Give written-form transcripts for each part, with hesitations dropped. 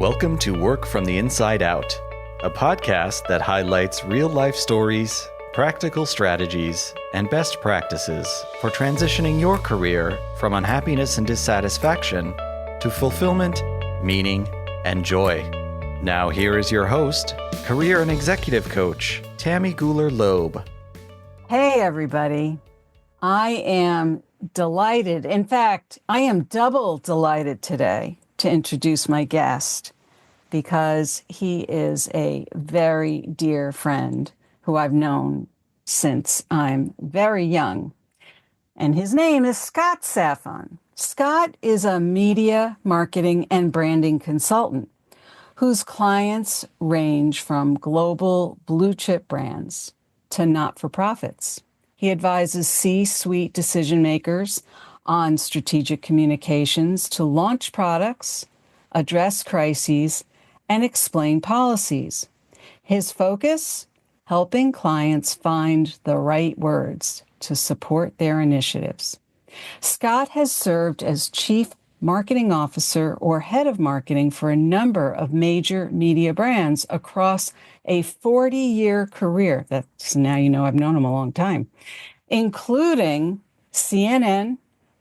Welcome to Work from the Inside Out, a podcast that highlights real-life stories, practical strategies, and best practices for transitioning your career from unhappiness and dissatisfaction to fulfillment, meaning, and joy. Now here is your host, career and executive coach, Tammy Guler-Loeb. Hey, everybody. I am delighted. In fact, I am double delighted today to introduce my guest because he is a very dear friend who I've known since I'm very young. And his name is Scot Safon. Scot is a media, marketing, and branding consultant whose clients range from global blue-chip brands to not-for-profits. He advises C-suite decision makers on strategic communications to launch products, address crises, and explain policies. His focus? Helping clients find the right words to support their initiatives. Scot has served as Chief Marketing Officer or Head of Marketing for a number of major media brands across a 40-year career. That's now you know I've known him a long time, including CNN,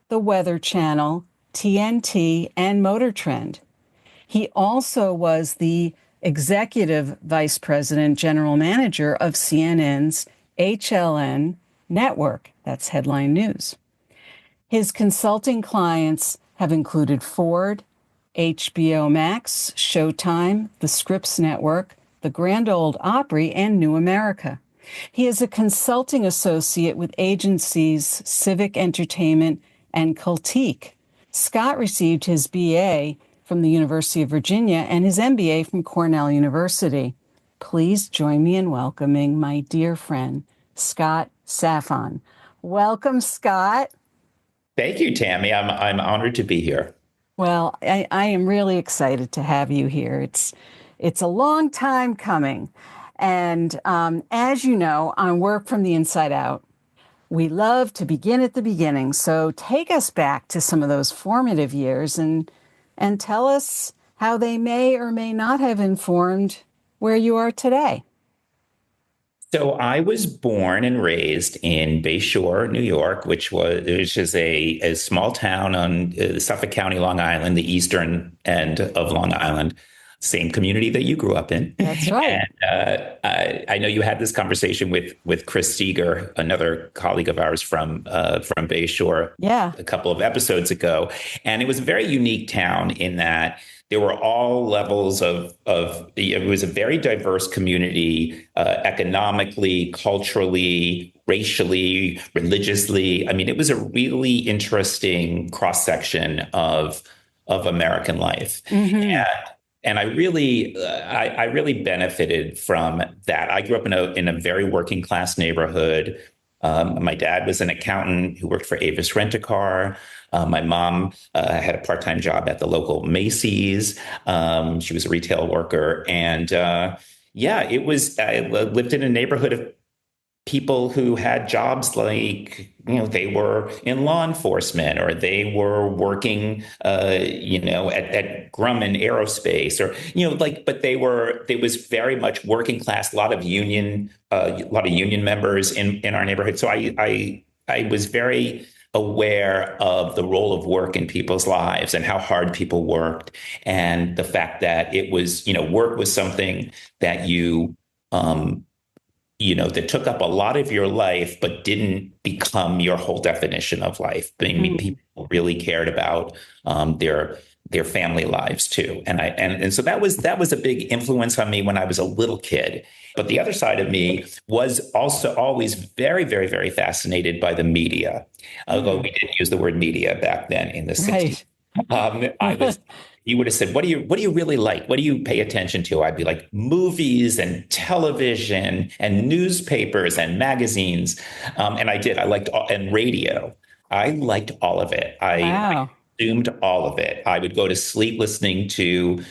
The Weather Channel, TNT, and Motor Trend. He also was the Executive Vice President, General Manager of CNN's HLN network. That's Headline News. His consulting clients have included Ford, HBO Max, Showtime, the Scripps Network, the Grand Ole Opry, and New America. He is a consulting associate with agencies Civic Entertainment and Cultique. Scot received his BA from the University of Virginia and his MBA from Cornell University. Please join me in welcoming my dear friend, Scot Safon. Welcome, Scot. Thank you, Tammy. I'm honored to be here. Well, I am really excited to have you here. It's a long time coming. And as you know, on Work from the Inside Out, we love to begin at the beginning. So take us back to some of those formative years and tell us how they may or may not have informed where you are today. So I was born and raised in Bayshore, New York, which is a small town on Suffolk County, Long Island, the eastern end of Long Island. Same community that you grew up in. That's right. And I know you had this conversation with Chris Seeger, another colleague of ours from Bayshore, a couple of episodes ago. And it was a very unique town in that there were all levels of it was a very diverse community, economically, culturally, racially, religiously. I mean, it was a really interesting cross-section of American life. Mm-hmm. And I really benefited from that. I grew up in a very working class neighborhood. My dad was an accountant who worked for Avis Rent-A-Car. My mom had a part-time job at the local Macy's. She was a retail worker. And I lived in a neighborhood of people who had jobs like, they were in law enforcement or they were working, at Grumman Aerospace but they was very much working class, a lot of union members in our neighborhood. So I was very aware of the role of work in people's lives and how hard people worked, and the fact that it was, work was something that that took up a lot of your life, but didn't become your whole definition of life. I mean, people really cared about their family lives too, and so that was a big influence on me when I was a little kid. But the other side of me was also always very, very, very fascinated by the media, although we didn't use the word media back then in the 60s. You would have said, what do you really like? What do you pay attention to? I'd be like, movies and television and newspapers and magazines. And I did. I liked and radio. I liked all of it. I consumed all of it. I would go to sleep listening to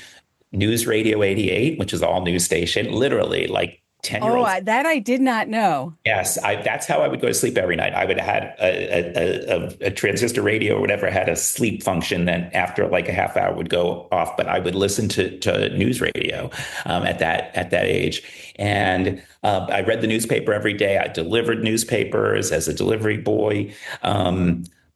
News Radio 88, which is all news station, literally like 10-year-old. That I did not know. Yes, that's how I would go to sleep every night. I would have had a transistor radio or whatever had a sleep function. Then after like a half hour would go off, but I would listen to news radio at that age. And I read the newspaper every day. I delivered newspapers as a delivery boy.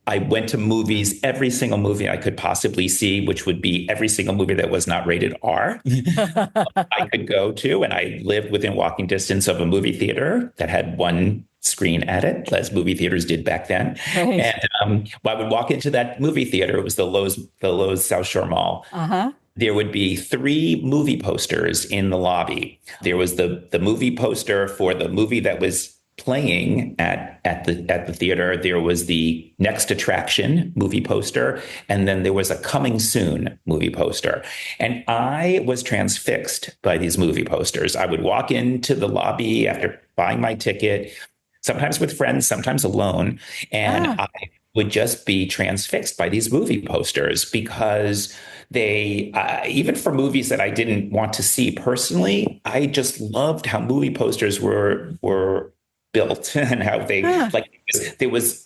I went to movies, every single movie I could possibly see, which would be every single movie that was not rated R. I could go to, and I lived within walking distance of a movie theater that had one screen at it, as movie theaters did back then. Right. And I would walk into that movie theater. It was the Lowe's South Shore Mall. Uh-huh. There would be 3 movie posters in the lobby. There was the movie poster for the movie that was playing at the theater. There was the next attraction movie poster, and then there was a coming soon movie poster. And I was transfixed by these movie posters. I would walk into the lobby after buying my ticket, sometimes with friends, sometimes alone, and I would just be transfixed by these movie posters because they, even for movies that I didn't want to see personally, I just loved how movie posters were built and how they like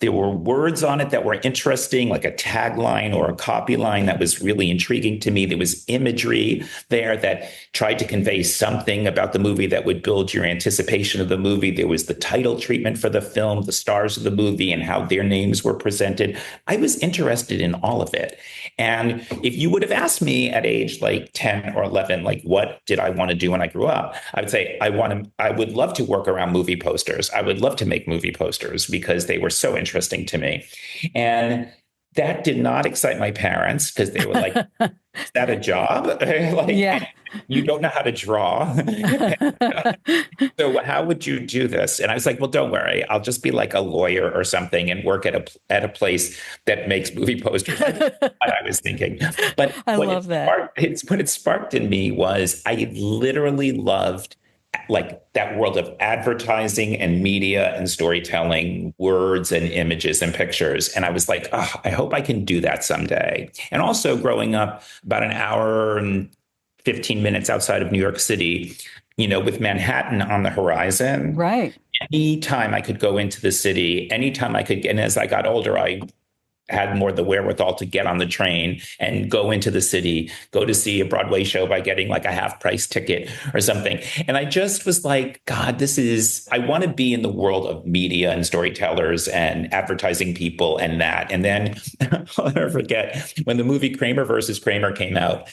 there were words on it that were interesting, like a tagline or a copy line that was really intriguing to me. There was imagery there that tried to convey something about the movie that would build your anticipation of the movie. There was the title treatment for the film, the stars of the movie, and how their names were presented. I was interested in all of it. And if you would have asked me at age like 10 or 11, like, what did I want to do when I grew up? I would say, I would love to work around movie posters. I would love to make movie posters because they were so interesting to me. And that did not excite my parents because they were like, is that a job? Like, yeah. You don't know how to draw. So how would you do this? And I was like, well, don't worry. I'll just be like a lawyer or something and work at a place that makes movie posters. What I was thinking. But what it sparked in me was I literally loved like that world of advertising and media and storytelling, words and images and pictures. And I was like, oh, I hope I can do that someday. And also growing up about an hour and 15 minutes outside of New York City, with Manhattan on the horizon. Right. Anytime I could go into the city, anytime I could. And as I got older, I had more the wherewithal to get on the train and go into the city, go to see a Broadway show by getting like a half price ticket or something. And I just was like, God, I want to be in the world of media and storytellers and advertising people and that. And then I'll never forget when the movie Kramer versus Kramer came out.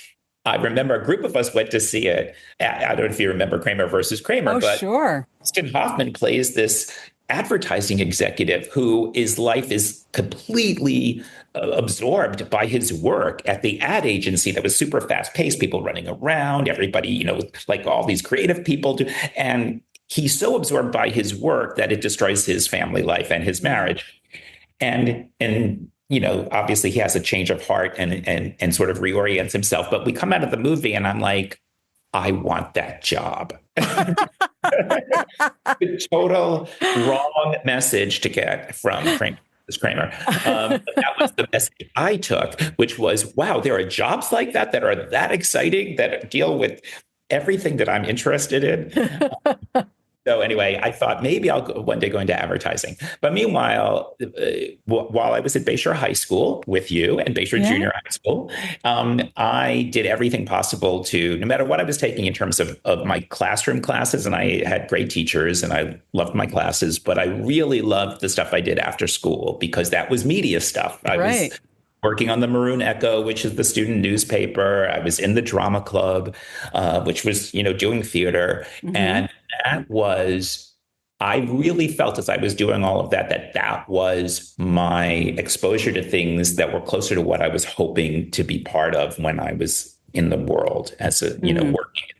I remember a group of us went to see it. I don't know if you remember Kramer versus Kramer, but sure. Dustin Hoffman plays this advertising executive whose life is completely absorbed by his work at the ad agency that was super fast paced, people running around, everybody, like all these creative people do. And he's so absorbed by his work that it destroys his family life and his marriage. And obviously he has a change of heart and sort of reorients himself. But we come out of the movie and I'm like, I want that job. The total wrong message to get from Kramer. That was the message I took, which was, wow, there are jobs like that are that exciting, that deal with everything that I'm interested in. So anyway, I thought maybe I'll one day go into advertising. But meanwhile, while I was at Bayshore High School with you and Bayshore Junior High School, I did everything possible to, no matter what I was taking in terms of my classroom classes, and I had great teachers and I loved my classes, but I really loved the stuff I did after school because that was media stuff. I was working on the Maroon Echo, which is the student newspaper. I was in the drama club, which was, doing theater. Mm-hmm. And I really felt as I was doing all of that was my exposure to things that were closer to what I was hoping to be part of when I was in the world as a, working in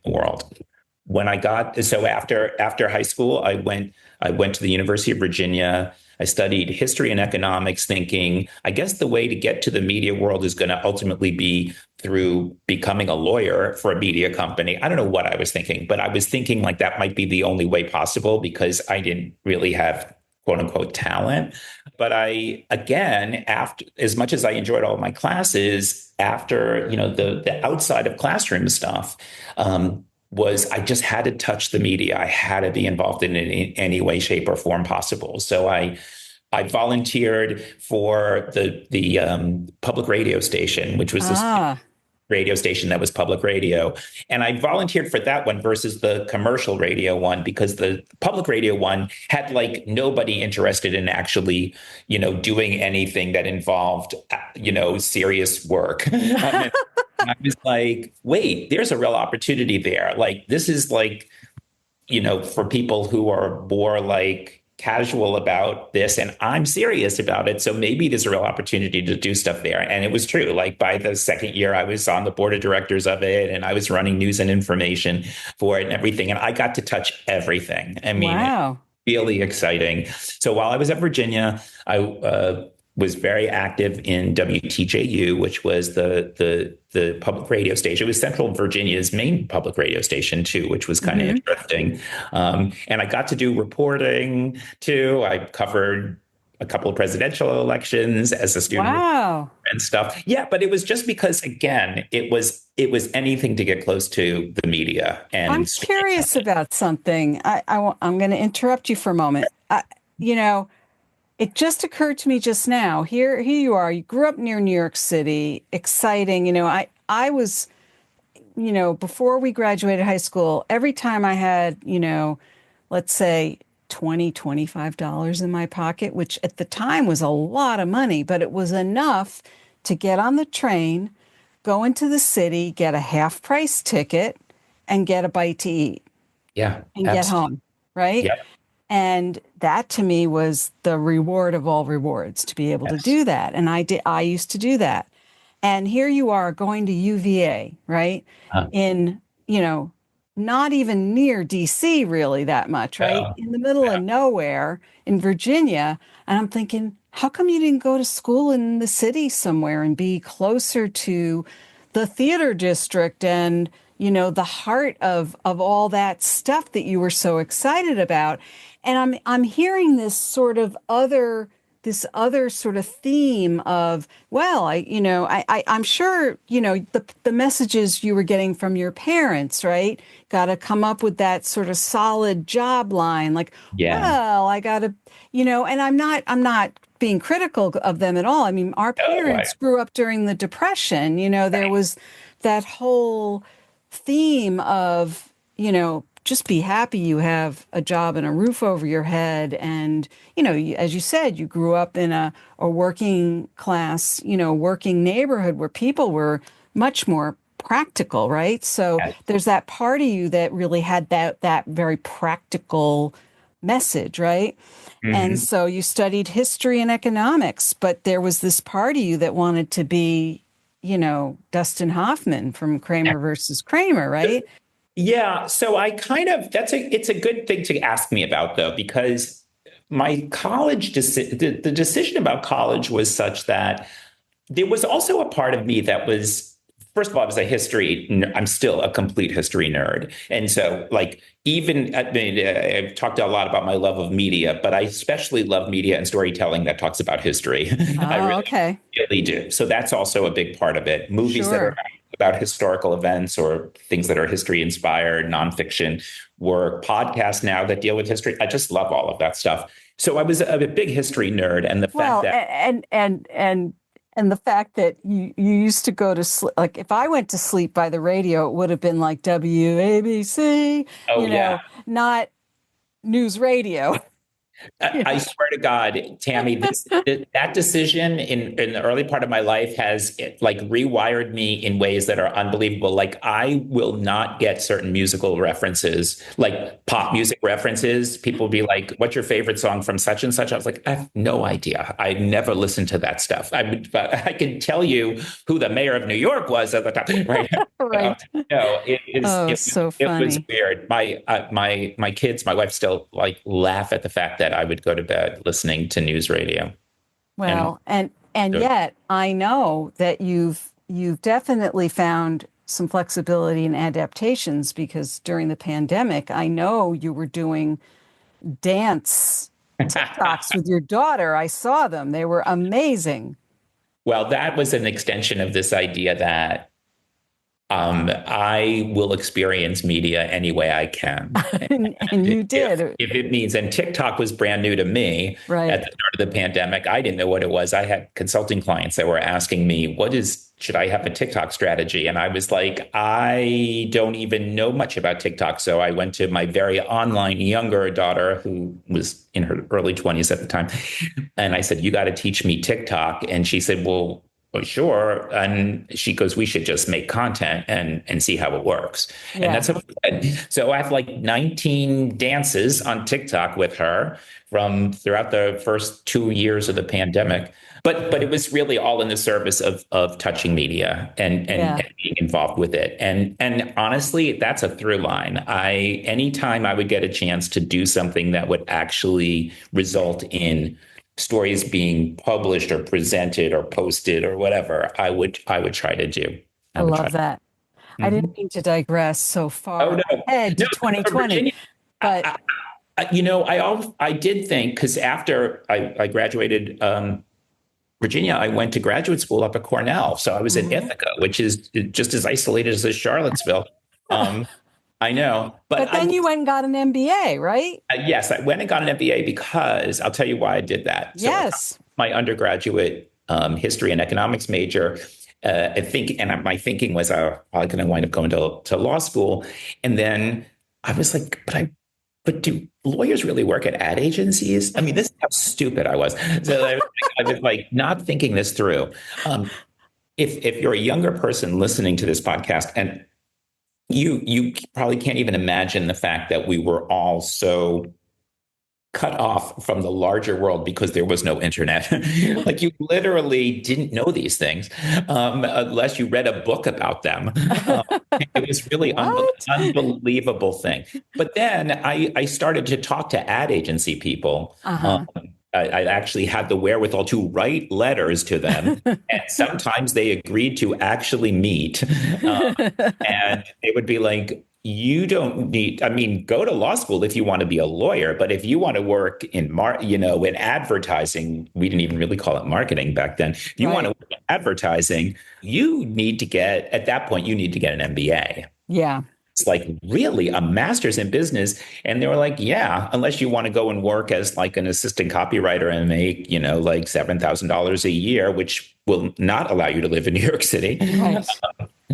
the world. When I after high school, I went to the University of Virginia. I studied history and economics, thinking, I guess the way to get to the media world is going to ultimately be through becoming a lawyer for a media company. I don't know what I was thinking, but I was thinking like that might be the only way possible because I didn't really have quote unquote talent. But after, as much as I enjoyed all of my classes, after, the outside of classroom stuff, was I just had to touch the media. I had to be involved in it in any way, shape, or form possible. So I volunteered for the public radio station, which was this radio station that was public radio. And I volunteered for that one versus the commercial radio one, because the public radio one had like nobody interested in actually, doing anything that involved, serious work. I was like, wait, there's a real opportunity there. Like, this is like, for people who are more like casual about this, and I'm serious about it. So maybe there's a real opportunity to do stuff there. And it was true. Like, by the second year, I was on the board of directors of it, and I was running news and information for it and everything. And I got to touch everything. I mean, wow. Really exciting. So while I was at Virginia, I was very active in WTJU, which was the public radio station. It was Central Virginia's main public radio station too, which was kind of interesting. And I got to do reporting too. I covered a couple of presidential elections as a student. Wow. And stuff. Yeah, but it was just because, again, it was anything to get close to the media. And I'm curious about something. I'm going to interrupt you for a moment. It just occurred to me just now. Here you are. You grew up near New York City. Exciting. I was, before we graduated high school, every time I had, let's say $25 in my pocket, which at the time was a lot of money, but it was enough to get on the train, go into the city, get a half price ticket, and get a bite to eat. Yeah. And get home. Right. Yeah. And that to me was the reward of all rewards, to be able to do that. And I used to do that. And here you are going to UVA, right? In, not even near DC really that much, right? In the middle of nowhere in Virginia. And I'm thinking, how come you didn't go to school in the city somewhere and be closer to the theater district and, the heart of all that stuff that you were so excited about? And I'm hearing this other sort of theme of, well, I'm sure, the messages you were getting from your parents, right? Got to come up with that sort of solid job line. Like, well, I got to, and I'm not being critical of them at all. I mean, our parents grew up during the Depression. There was that whole theme of, just be happy you have a job and a roof over your head. And, as you said, you grew up in a working class, working neighborhood where people were much more practical, right? So there's that part of you that really had that very practical message, right? Mm-hmm. And so you studied history and economics, but there was this part of you that wanted to be, Dustin Hoffman from Kramer versus Kramer, right? Yeah. So it's a good thing to ask me about, though, because my college, the decision about college was such that there was also a part of me that was, first of all, I was I'm still a complete history nerd. And so I've talked a lot about my love of media, but I especially love media and storytelling that talks about history. Oh, I really do. So that's also a big part of it. Movies that are about historical events or things that are history inspired, nonfiction work, podcasts now that deal with history. I just love all of that stuff. So I was a big history nerd, and the fact that and the fact that you used to go to sleep, like if I went to sleep by the radio, it would have been like WABC, not news radio. I swear to God, Tammy, that decision in the early part of my life has rewired me in ways that are unbelievable. Like, I will not get certain musical references, like pop music references. People will be like, "What's your favorite song from such and such?" I was like, "I have no idea. I never listened to that stuff." But I can tell you who the mayor of New York was at the time. Right? Right. It was weird. My kids, my wife still laugh at the fact that I would go to bed listening to news radio. Well, and yet I know that you've definitely found some flexibility and adaptations, because during the pandemic, I know you were doing dance TikToks with your daughter. I saw them. They were amazing. Well, that was an extension of this idea that I will experience media any way I can. And you did. If it means, and TikTok was brand new to me right. at the start of the pandemic. I didn't know what it was. I had consulting clients that were asking me, should I have a TikTok strategy? And I was like, I don't even know much about TikTok. So I went to my very online younger daughter, who was in her early 20s at the time. And I said, you got to teach me TikTok. And she said, well, sure. And she goes, we should just make content and see how it works. Yeah. And that's what we did. So I have like 19 dances on TikTok with her from throughout the first 2 years of the pandemic. But it was really all in the service of touching media and being involved with it. And honestly, that's a through line. Anytime I would get a chance to do something that would actually result in stories being published or presented or posted or whatever, I would try to do. I love that. Mm-hmm. I didn't mean to digress so far ahead to 2020. Virginia, but I did think, because after I graduated Virginia, I went to graduate school up at Cornell. So I was in Ithaca, which is just as isolated as Charlottesville. I know. But then you went and got an MBA, right? Yes, I went and got an MBA because I'll tell you why I did that. So yes. My undergraduate history and economics major, my thinking was probably going to wind up going to law school. And then I was like, but do lawyers really work at ad agencies? I mean, this is how stupid I was. So I was like not thinking this through. If you're a younger person listening to this podcast, and you probably can't even imagine the fact that we were all so cut off from the larger world because there was no internet. Like you literally didn't know these things unless you read a book about them. It was really unbelievable thing. But then I started to talk to ad agency people. I actually had the wherewithal to write letters to them. And sometimes they agreed to actually meet. And they would be like, you don't need, go to law school if you want to be a lawyer. But if you want to work in in advertising, we didn't even really call it marketing back then. If you want to work in advertising, at that point, you need to get an MBA. Yeah. It's like really a master's in business. And they were like, yeah, unless you want to go and work as like an assistant copywriter and make, like $7,000 a year, which will not allow you to live in New York City.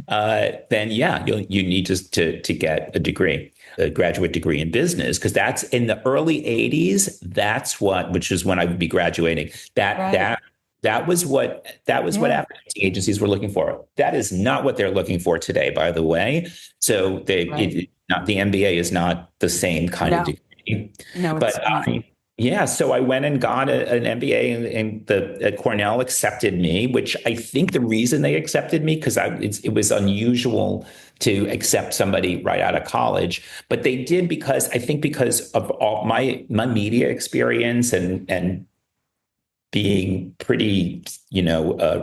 Right. Then you need to get a degree, a graduate degree in business, because that's in the early 80s. Which is when I would be graduating. That was what advertising agencies were looking for. That is not what they're looking for today, by the way. So the MBA is not the same kind of degree. No, but so I went and got an MBA, and Cornell accepted me, which I think the reason they accepted me, because it was unusual to accept somebody right out of college, but they did because of all my media experience and being pretty,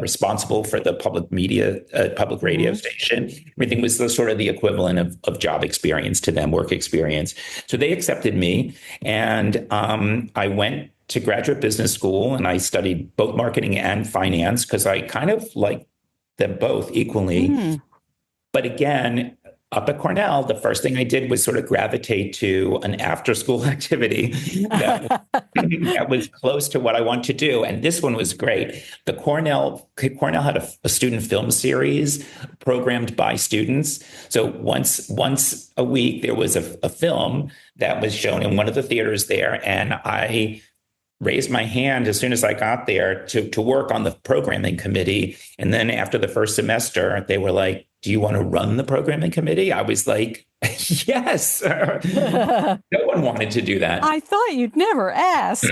responsible for the public media, public radio station. Everything was sort of the equivalent of job experience to them, work experience. So they accepted me, and I went to graduate business school, and I studied both marketing and finance because I kind of like them both equally. But again, up at Cornell, the first thing I did was sort of gravitate to an after-school activity that was close to what I want to do. And this one was great. Cornell had a student film series programmed by students. So once a week, there was a film that was shown in one of the theaters there. And I raised my hand as soon as I got there to work on the programming committee. And then after the first semester, they were like, do you want to run the programming committee? I was like, yes. No one wanted to do that. I thought you'd never ask.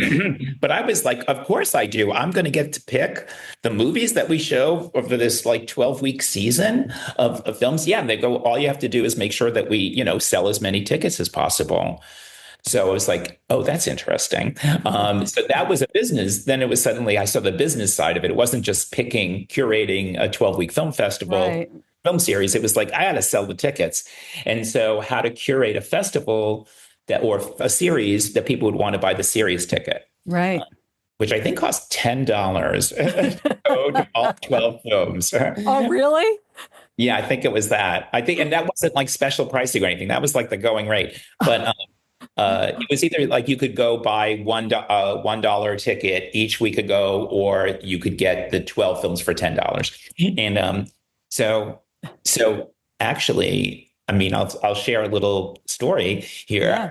But I was like, of course I do. I'm going to get to pick the movies that we show over this like 12-week season of films. Yeah. And they go, all you have to do is make sure that we, sell as many tickets as possible. So I was like, oh, that's interesting. So that was a business. Then it was suddenly I saw the business side of it. It wasn't just curating a 12-week film festival film series. It was like, I had to sell the tickets. And so how to curate a festival or a series that people would want to buy the series ticket. Right. which I think cost $10 to go to all 12 films. Oh, really? Yeah, I think it was that. I think, and that wasn't like special pricing or anything. That was like the going rate. But it was either like you could go buy $1 ticket each week ago, or you could get the 12 films for $10. And so actually, I mean, I'll share a little story here. Yeah.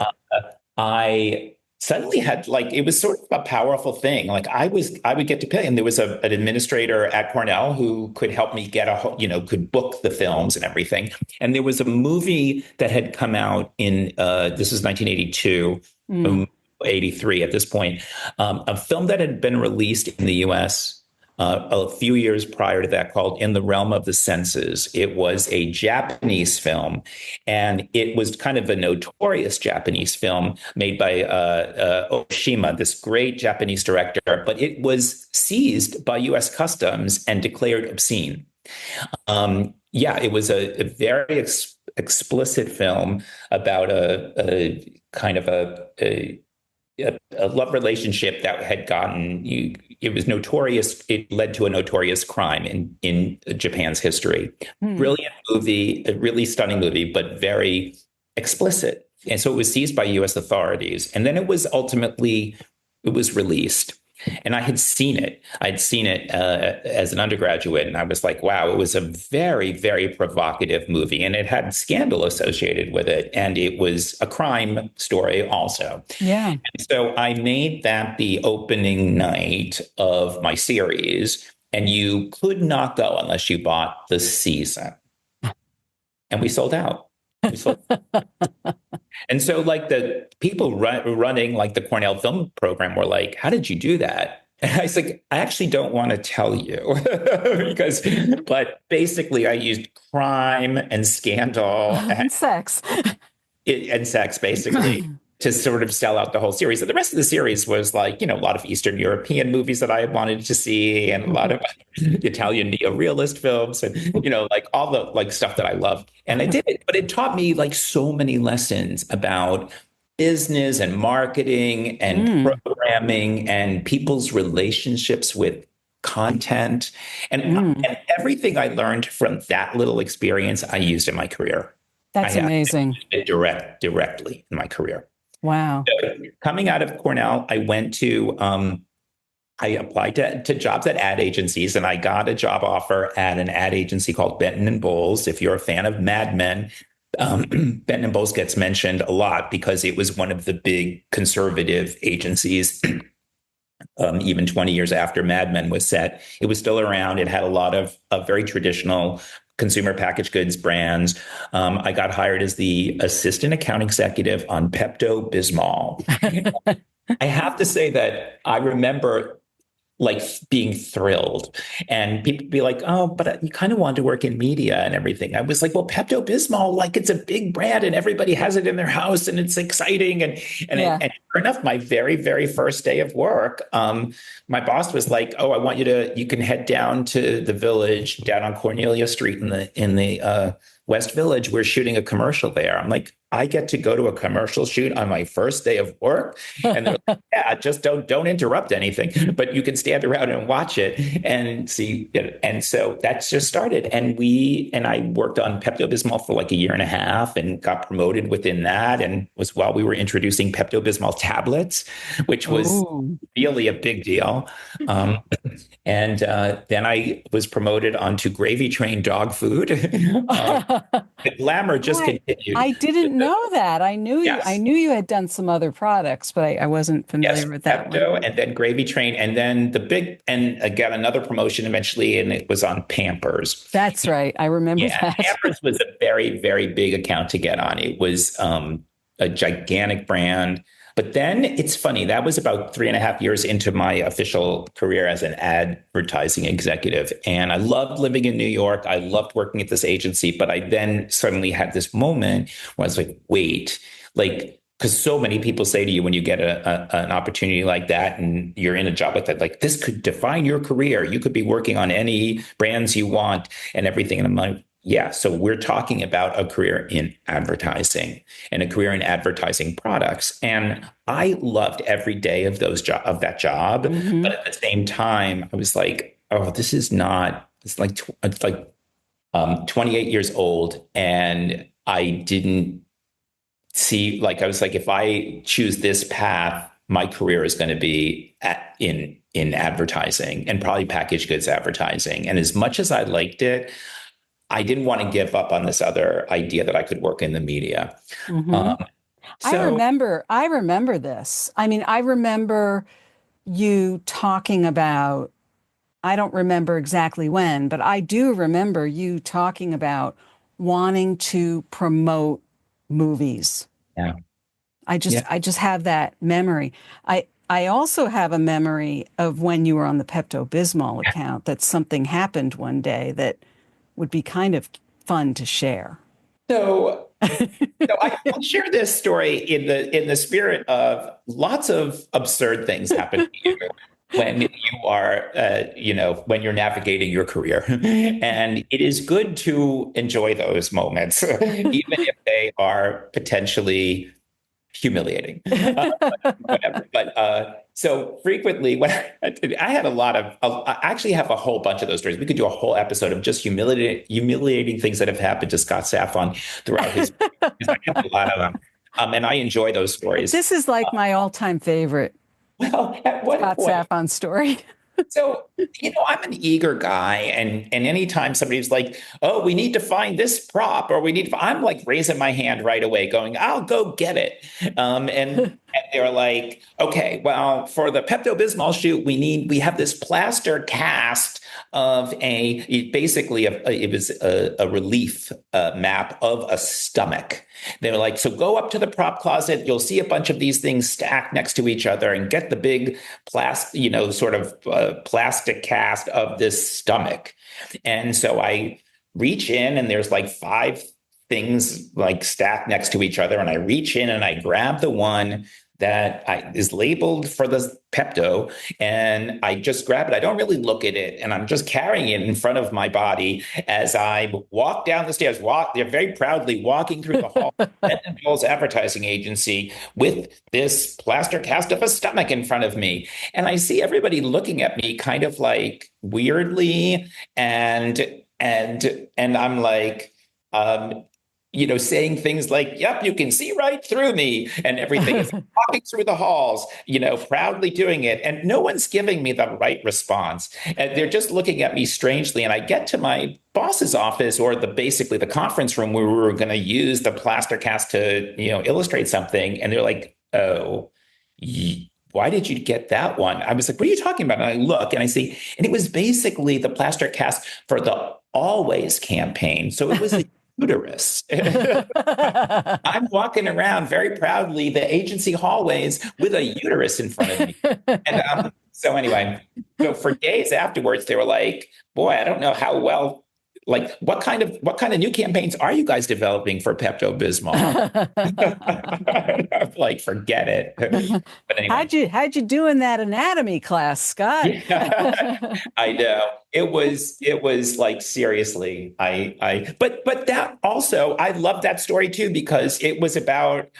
I suddenly had like, it was sort of a powerful thing. Like I would get to pick, and there was an administrator at Cornell who could help me get could book the films and everything. And there was a movie that had come out in, this was 1982, 83 at this point, a film that had been released in the US a few years prior to that, called In the Realm of the Senses. It was a Japanese film, and it was kind of a notorious Japanese film made by Oshima, this great Japanese director, but it was seized by US Customs and declared obscene. It was a very explicit film about a kind of a love relationship that had it was notorious. It led to a notorious crime in Japan's history. Brilliant movie, a really stunning movie, but very explicit. And so it was seized by US authorities. And then it was released. And I had seen it. I'd seen it as an undergraduate, and I was like, wow, it was a very, very provocative movie, and it had scandal associated with it, and it was a crime story also. Yeah. And so I made that the opening night of my series, and you could not go unless you bought the season. And we sold out. And so like the people running like the Cornell film program were like, how did you do that? And I was like, I actually don't want to tell you but basically I used crime and scandal and sex basically to sort of sell out the whole series. And the rest of the series was like, a lot of Eastern European movies that I wanted to see, and a lot of Italian neo-realist films, and, like all the like stuff that I love. And I did it, but it taught me like so many lessons about business and marketing and programming and people's relationships with content. And everything I learned from that little experience, I used in my career. That's amazing. Directly in my career. Wow. So, coming out of Cornell, I went to, I applied to jobs at ad agencies, and I got a job offer at an ad agency called Benton and Bowles. If you're a fan of Mad Men, Benton and Bowles gets mentioned a lot because it was one of the big conservative agencies. Even 20 years after Mad Men was set, it was still around. It had a lot of very traditional consumer packaged goods brands. I got hired as the assistant account executive on Pepto-Bismol. I have to say that I remember like being thrilled, and people be like, oh, but you kind of want to work in media and everything. I was like, well, Pepto-Bismol, like it's a big brand and everybody has it in their house and it's exciting. And sure enough, my very, very first day of work, my boss was like, oh, I want you can head down to the Village down on Cornelia Street in the West Village. We're shooting a commercial there. I'm like, I get to go to a commercial shoot on my first day of work? And they're like, yeah, just don't interrupt anything, but you can stand around and watch it and see. And so that's just started. And I worked on Pepto-Bismol for like a year and a half and got promoted within that. And was while we were introducing Pepto-Bismol tablets, which was really a big deal. And then I was promoted onto Gravy Train dog food. The glamour just continued. I didn't know that. I knew you had done some other products, but I wasn't familiar with that Pepto, one. and then Gravy Train, and then I got another promotion eventually, and it was on Pampers. That's right. I remember that. Pampers was a very, very big account to get on. It was a gigantic brand. But then it's funny, that was about 3.5 years into my official career as an advertising executive. And I loved living in New York. I loved working at this agency. But I then suddenly had this moment where I was like, wait, like, because so many people say to you when you get an opportunity like that and you're in a job like that, like, this could define your career. You could be working on any brands you want and everything. And I'm like, Yeah. So we're talking about a career in advertising and a career in advertising products. And I loved every day of of that job. Mm-hmm. But at the same time, I was like, oh, this is not, it's like 28 years old. And I didn't see, like, I was like, if I choose this path, my career is going to be in advertising and probably packaged goods advertising. And as much as I liked it, I didn't want to give up on this other idea that I could work in the media. Mm-hmm. So I remember this. I mean, I remember you talking about, I don't remember exactly when, but I do remember you talking about wanting to promote movies. yeah, I just have that memory. I also have a memory of when you were on the Pepto-Bismol account that something happened one day that would be kind of fun to share. so I'll share this story in the spirit of lots of absurd things happen to you when you are, when you're navigating your career. And it is good to enjoy those moments, even if they are potentially humiliating. Whatever. But so frequently, when I had a lot of, I actually have a whole bunch of those stories. We could do a whole episode of just humiliating things that have happened to Scott Safon throughout his. I have a lot of them, and I enjoy those stories. This is like my all-time favorite. Well, at what Scott point? Safon story. So, I'm an eager guy, and anytime somebody's like, "Oh, we need to find this prop," or I'm like raising my hand right away, going, "I'll go get it." And they're like, "Okay, well, for the Pepto Bismol shoot, we have this plaster cast of it was a relief map of a stomach." They're like, "So go up to the prop closet. You'll see a bunch of these things stacked next to each other, and get the big plastic cast of this stomach." And so I reach in, and there's like 5 things like stacked next to each other. And I reach in and I grab the one that is labeled for the Pepto, and I just grab it. I don't really look at it, and I'm just carrying it in front of my body as I walk down the stairs. They're very proudly walking through the hall of Benton Joel's advertising agency with this plaster cast of a stomach in front of me, and I see everybody looking at me kind of like weirdly, and I'm like, saying things like, "Yep, you can see right through me," and everything is walking through the halls, proudly doing it. And no one's giving me the right response. And they're just looking at me strangely. And I get to my boss's office, or basically the conference room where we were going to use the plaster cast to, illustrate something. And they're like, "Oh, why did you get that one?" I was like, "What are you talking about?" And I look and I see, and it was basically the plaster cast for the Always campaign. So it was a uterus. I'm walking around very proudly the agency hallways with a uterus in front of me. And so anyway, so for days afterwards, they were like, "Boy, I don't know how well, like, what kind of new campaigns are you guys developing for Pepto Bismol?" I'm like, forget it. But anyway, how'd you do in that anatomy class, Scott? Yeah, I know. It was like, seriously, but that also, I love that story too, because it was about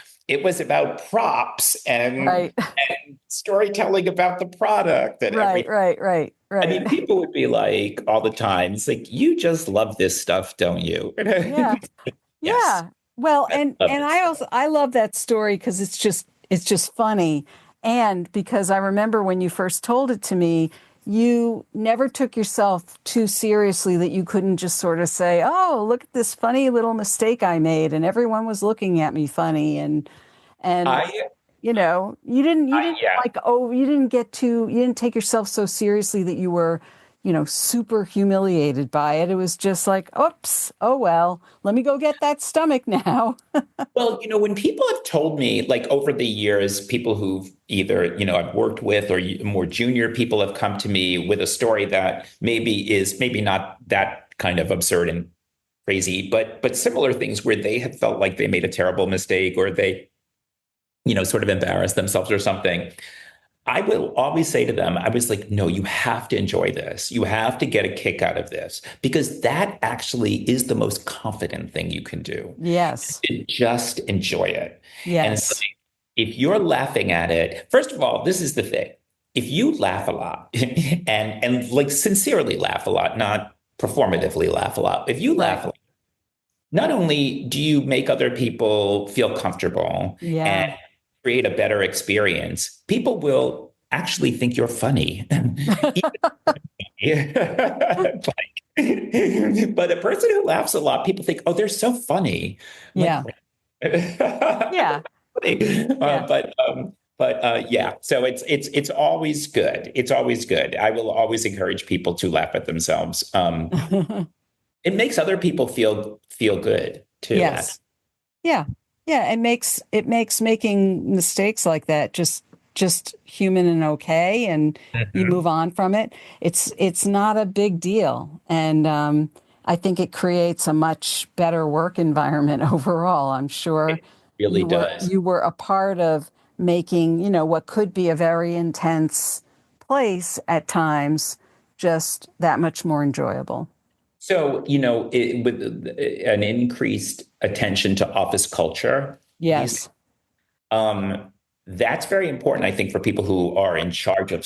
props and, right. and storytelling about the product and everything. Right. I mean, people would be like all the time, it's like, "You just love this stuff, don't you?" Yeah. Yes. Yeah. Well, and I love that story because it's just funny. And because I remember when you first told it to me, you never took yourself too seriously, that you couldn't just sort of say, "Oh, look at this funny little mistake I made, and everyone was looking at me funny." And you didn't you didn't take yourself so seriously that you were, super humiliated by it. It was just like, "Oops, oh well, let me go get that stomach now." Well, when people have told me, like, over the years, people who've either, I've worked with, or more junior people have come to me with a story that maybe not that kind of absurd and crazy, but similar things where they have felt like they made a terrible mistake, or they, sort of embarrassed themselves or something. I will always say to them, I was like, no, you have to enjoy this. You have to get a kick out of this because that actually is the most confident thing you can do. Yes. To just enjoy it. And so Yes. if you're laughing at it, first of all, this is the thing. If you laugh a lot and like sincerely laugh a lot, not performatively laugh a lot, if you laugh a lot, not only do you make other people feel comfortable and Yeah. create a better experience, people will actually think you're funny. But a person who laughs a lot, people think, oh, they're so funny. I'm Yeah. like, Yeah. Yeah. Yeah, so it's always good. It's always good. I will always encourage people to laugh at themselves. It makes other people feel good too. Yes. Yeah. Yeah. It makes making mistakes like that just human and okay, and you Mhm. move on from it. It's not a big deal. And I think it creates a much better work environment overall. I'm sure It really you were does. you were a part of making, what could be a very intense place at times just that much more enjoyable. So, with an increased attention to office culture these Yes. um, that's very important, I think, for people who are in charge of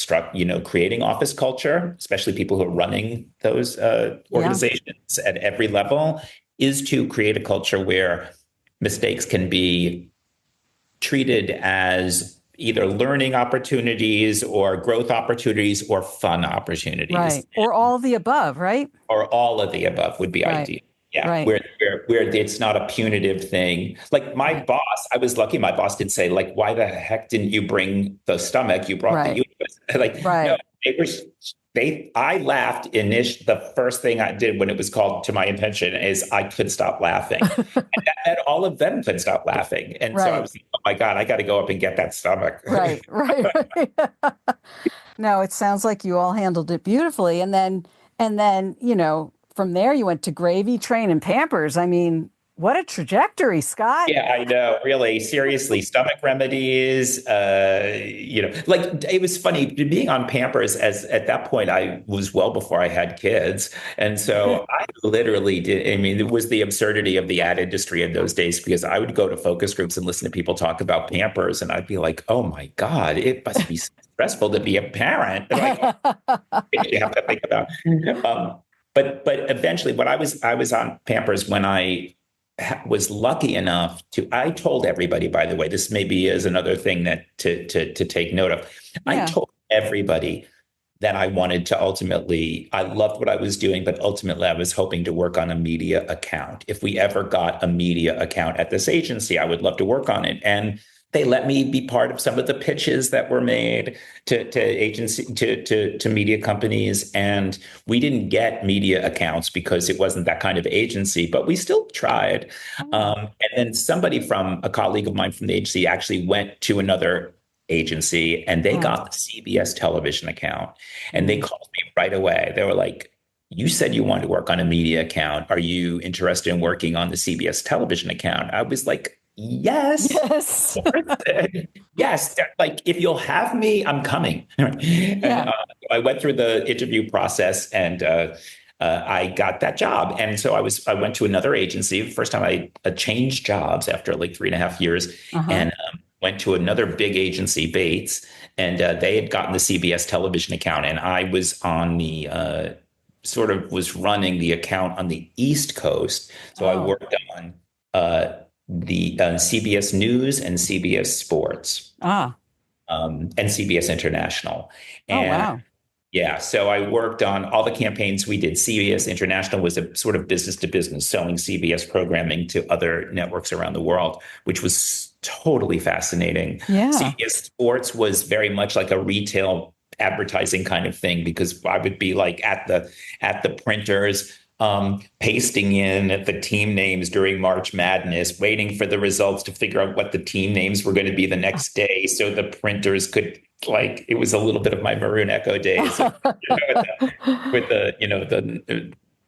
creating office culture, especially people who are running those Yeah. organizations at every level, is to create a culture where mistakes can be treated as either learning opportunities or growth opportunities or fun opportunities, Right. Or all the above, right? or all of the above would be Right. ideal. Yeah, Right. where it's not a punitive thing. Like my Right. boss, I was lucky. My boss did say, like, "Why the heck didn't you bring the stomach? You brought the Right. uterus." Like, no, Right. they were. I laughed. The first thing I did when it was called to my attention is I could stop laughing, and that meant all of them could stop laughing. And so I Right. was like, "Oh my god, I got to go up and get that stomach." Right. Right. Right. No, it sounds like you all handled it beautifully. And then, from there you went to Gravy Train and Pampers. I mean, what a trajectory, Scott. Yeah, I know. Really, seriously, stomach remedies. Like it was funny being on Pampers. As at that point, I was well before I had kids, and so I literally did. I mean, it was the absurdity of the ad industry in those days because I would go to focus groups and listen to people talk about Pampers, and I'd be like, "Oh my God, it must be so stressful to be a parent." Like you have to think about. But eventually, when I was on Pampers when I was lucky enough to, I told everybody, by the way, this maybe is another thing that to take note of. I Yeah. told everybody that I loved what I was doing, but ultimately I was hoping to work on a media account. If we ever got a media account at this agency, I would love to work on it. And they let me be part of some of the pitches that were made to agency to media companies. And we didn't get media accounts because it wasn't that kind of agency, but we still tried. Oh. And then somebody from a colleague of mine from the agency actually went to another agency and they Oh. got the CBS television account and they Mm. called me right away. They were like, you said you wanted to work on a media account. Are you interested in working on the CBS television account? I was like, yes. Yes. Yes. Like, if you'll have me, I'm coming. And Yeah. I went through the interview process and I got that job. And so I went to another agency. First time I changed jobs after like 3.5 years Uh-huh. and went to another big agency, Bates, and they had gotten the CBS television account. And I was on the sort of was running the account on the East Coast. So I Oh. worked on uh, the CBS News and CBS Sports Ah. and CBS International. Oh, And wow. yeah, so I worked on all the campaigns we did. CBS International was a sort of business to business, selling CBS programming to other networks around the world, which was totally fascinating. Yeah. CBS Sports was very much like a retail advertising kind of thing because I would be like at the printers pasting in the team names during March Madness, waiting for the results to figure out what the team names were going to be the next day, so the printers could, like, it was a little bit of my Maroon Echo days with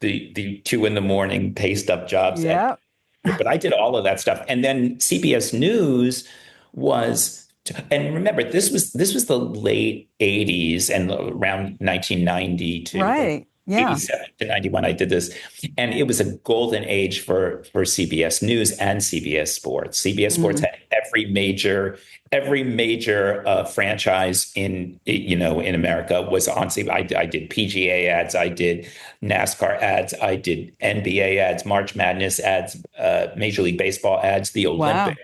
the 2 a.m. paste up jobs. Yeah. But I did all of that stuff, and then CBS News was And remember, this was the late 80s and around 1990 to Right. Yeah. 87 to 91. I did this, and it was a golden age for CBS News and CBS Sports. CBS Sports Mm. had every major franchise in America was on CBS. I did PGA ads, I did NASCAR ads, I did NBA ads, March Madness ads, Major League Baseball ads, the Wow. Olympics.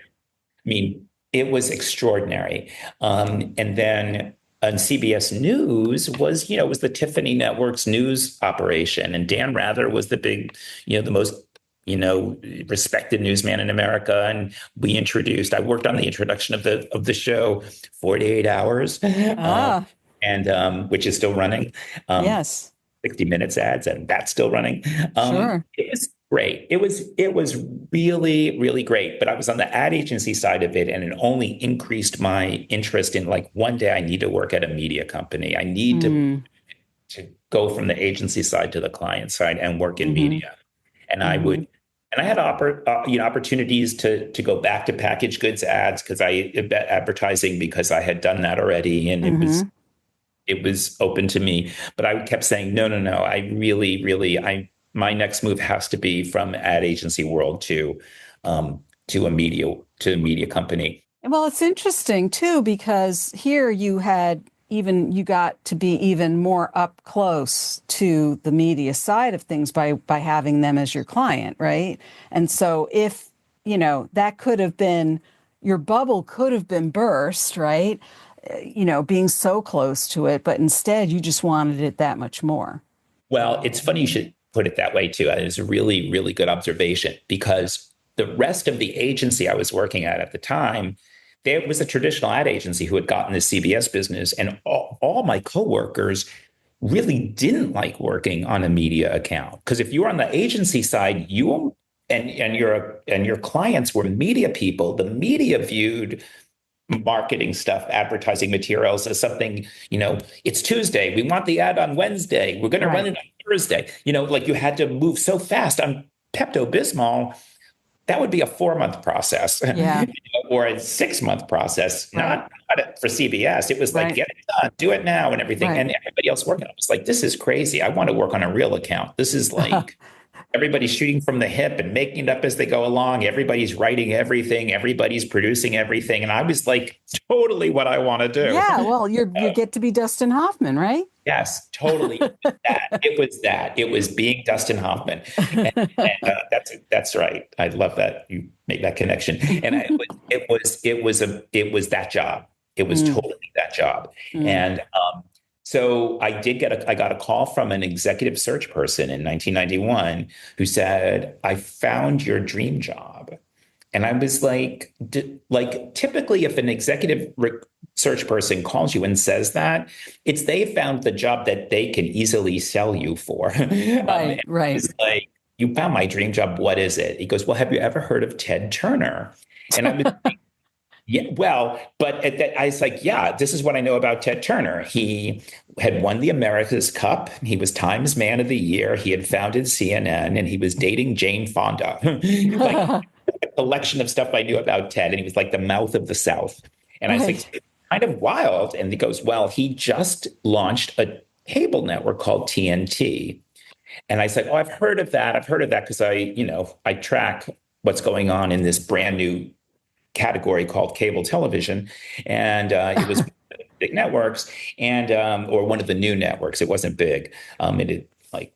I mean, it was extraordinary. And then on CBS News was the Tiffany Network's news operation, and Dan Rather was the big, the most, respected newsman in America. And I worked on the introduction of the show, 48 Hours, Ah, and which is still running. Um, yes, 60 Minutes ads, and that's still running. sure. It was great. It was really, really great. But I was on the ad agency side of it, and it only increased my interest in, like, one day I need to work at a media company. I need Mm, to go from the agency side to the client side and work in hmm media. And I hmm would, and I had opportunities to go back to packaged goods ads because advertising, because I had done that already, and hmm it was open to me. But I kept saying, no, no, no. I really, really, my next move has to be from ad agency world to a media company. Well, it's interesting too, because here you got to be even more up close to the media side of things by having them as your client, right? And so if, that could have been, your bubble could have been burst, right? Being so close to it, but instead you just wanted it that much more. Well, it's funny you should put it that way too. It's a really, really good observation, because the rest of the agency I was working at the time, there was a traditional ad agency who had gotten the CBS business, and all my coworkers really didn't like working on a media account, because if you were on the agency side, and your clients were media people, the media viewed marketing stuff, advertising materials as something, it's Tuesday, we want the ad on Wednesday, we're going to run Right. it on Thursday. Like, you had to move so fast on Pepto-Bismol. That would be a 4-month process, Yeah. or a 6-month process, Right. not for CBS. It was like, Right. get it done, do it now, and everything. Right. And everybody else working on it was like, this is crazy. I want to work on a real account. This is like, everybody's shooting from the hip and making it up as they go along. Everybody's writing everything. Everybody's producing everything. And I was like, totally what I want to do. Yeah. Well, you get to be Dustin Hoffman, right? Yes, totally. It was being Dustin Hoffman. And that's right. I love that you make that connection. And it was that job. It was Mm, totally that job. mm. And so I got a call from an executive search person in 1991 who said, "I found your dream job." And I was like, typically, if an executive search person calls you and says that, it's they found the job that they can easily sell you for. Right. Right. It's like, "You found my dream job. What is it?" He goes, "Well, have you ever heard of Ted Turner?" And I was, yeah, well, but I was like, yeah, this is what I know about Ted Turner. He had won the America's Cup. He was Times Man of the Year. He had founded CNN, and he was dating Jane Fonda. Like, a collection of stuff I knew about Ted. And he was like the mouth of the South. And I was Right. like, kind of wild. And he goes, well, he just launched a cable network called TNT. And I said, oh, I've heard of that. I've heard of that because I track what's going on in this brand new category called cable television. And it was big networks, and or one of the new networks. It wasn't big. It had, like,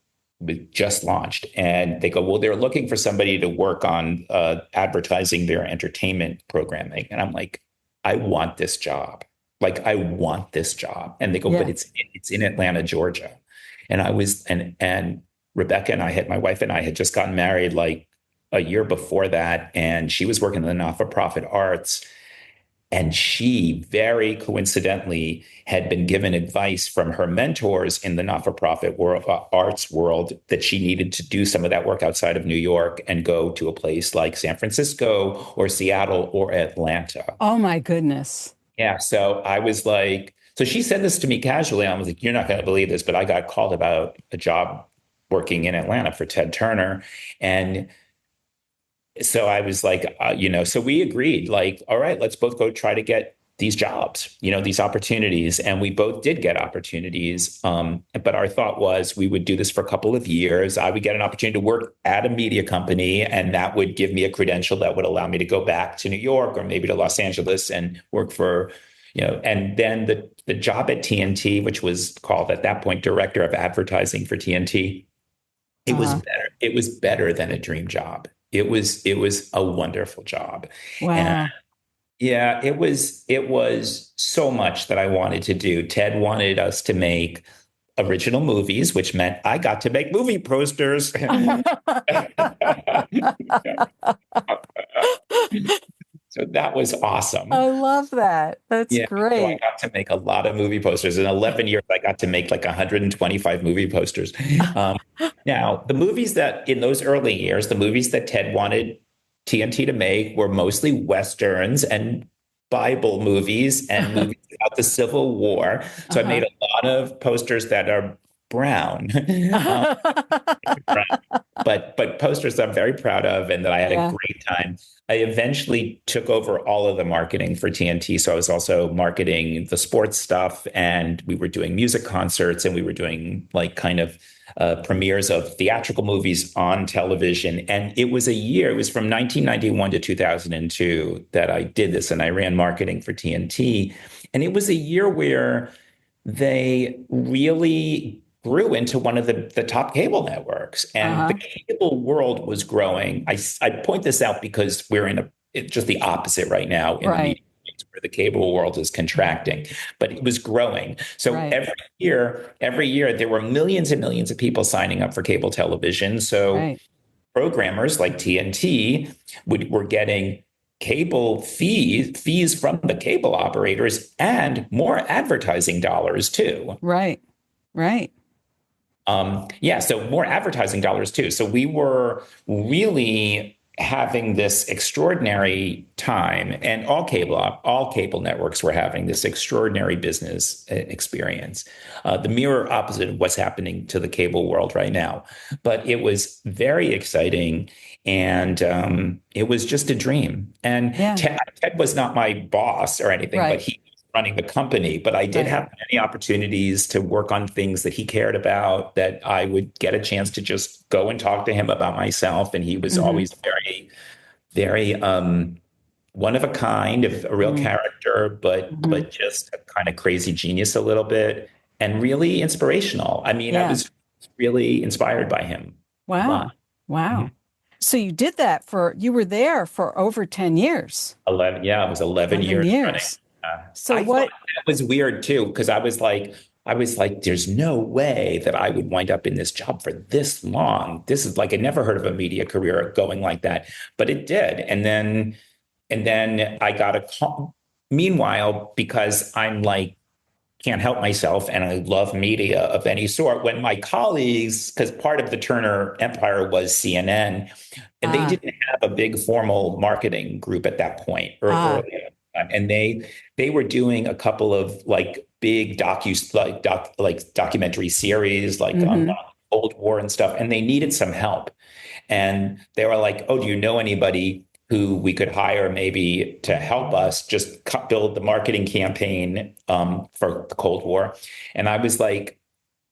just launched, and they go, well, they're looking for somebody to work on advertising their entertainment programming. And I'm like, I want this job. Like, I want this job. And they go, but Yeah. it's in Atlanta, Georgia. And I was, and Rebecca and my wife and I had just gotten married like a year before that. And she was working in the not-for-profit arts. And she very coincidentally had been given advice from her mentors in the not-for-profit world, arts world, that she needed to do some of that work outside of New York and go to a place like San Francisco or Seattle or Atlanta. Oh my goodness. Yeah. So I was like, so she said this to me casually. I was like, you're not going to believe this, but I got called about a job working in Atlanta for Ted Turner. And so I was like, so we agreed, like, all right, let's both go try to get these jobs, these opportunities. And we both did get opportunities. But our thought was we would do this for a couple of years. I would get an opportunity to work at a media company, and that would give me a credential that would allow me to go back to New York or maybe to Los Angeles and work for, and then the job at TNT, which was called at that point director of advertising for TNT. It was better. It was better than a dream job. It was a wonderful job. Wow. And yeah, it was so much that I wanted to do. Ted wanted us to make original movies, which meant I got to make movie posters. So that was awesome. I love that. That's great. So I got to make a lot of movie posters. In 11 years, I got to make like 125 movie posters. Now, the movies that in those early years, the movies that Ted wanted TNT to make were mostly Westerns and Bible movies and movies about the Civil War. So I made a lot of posters that are brown. But posters I'm very proud of and that I had a great time. I eventually took over all of the marketing for TNT. So I was also marketing the sports stuff, and we were doing music concerts, and we were doing like kind of premieres of theatrical movies on television. And it was from 1991 to 2002 that I did this, and I ran marketing for TNT. And it was a year where they really grew into one of the top cable networks, and the cable world was growing. I point this out because we're in it's just the opposite right now in the media, where the cable world is contracting, but it was growing. So every year there were millions and millions of people signing up for cable television. So programmers like TNT were getting cable fees from the cable operators and more advertising dollars too. Right. So more advertising dollars too. So we were really having this extraordinary time, and all cable networks were having this extraordinary business experience. The mirror opposite of what's happening to the cable world right now. But it was very exciting, and it was just a dream. And Ted was not my boss or anything, but he running the company, but I did have many opportunities to work on things that he cared about, that I would get a chance to just go and talk to him about myself. And he was always very, very one of a kind, of a real character, but just a kind of crazy genius a little bit, and really inspirational. I mean, I was really inspired by him. Wow. So you did that you were there for over 10 years. 11. Yeah, it was 11 years running. So I thought that was weird too, because I was like, there's no way that I would wind up in this job for this long. This is like, I never heard of a media career going like that, but it did. And then I got a call. Meanwhile, because I'm like, can't help myself, and I love media of any sort, when my colleagues, because part of the Turner empire was CNN, and they didn't have a big formal marketing group at that point earlier. And they were doing a couple of like big documentary series on the Cold War and stuff, and they needed some help. And they were like, "Oh, do you know anybody who we could hire maybe to help us just build the marketing campaign for the Cold War?" And I was like,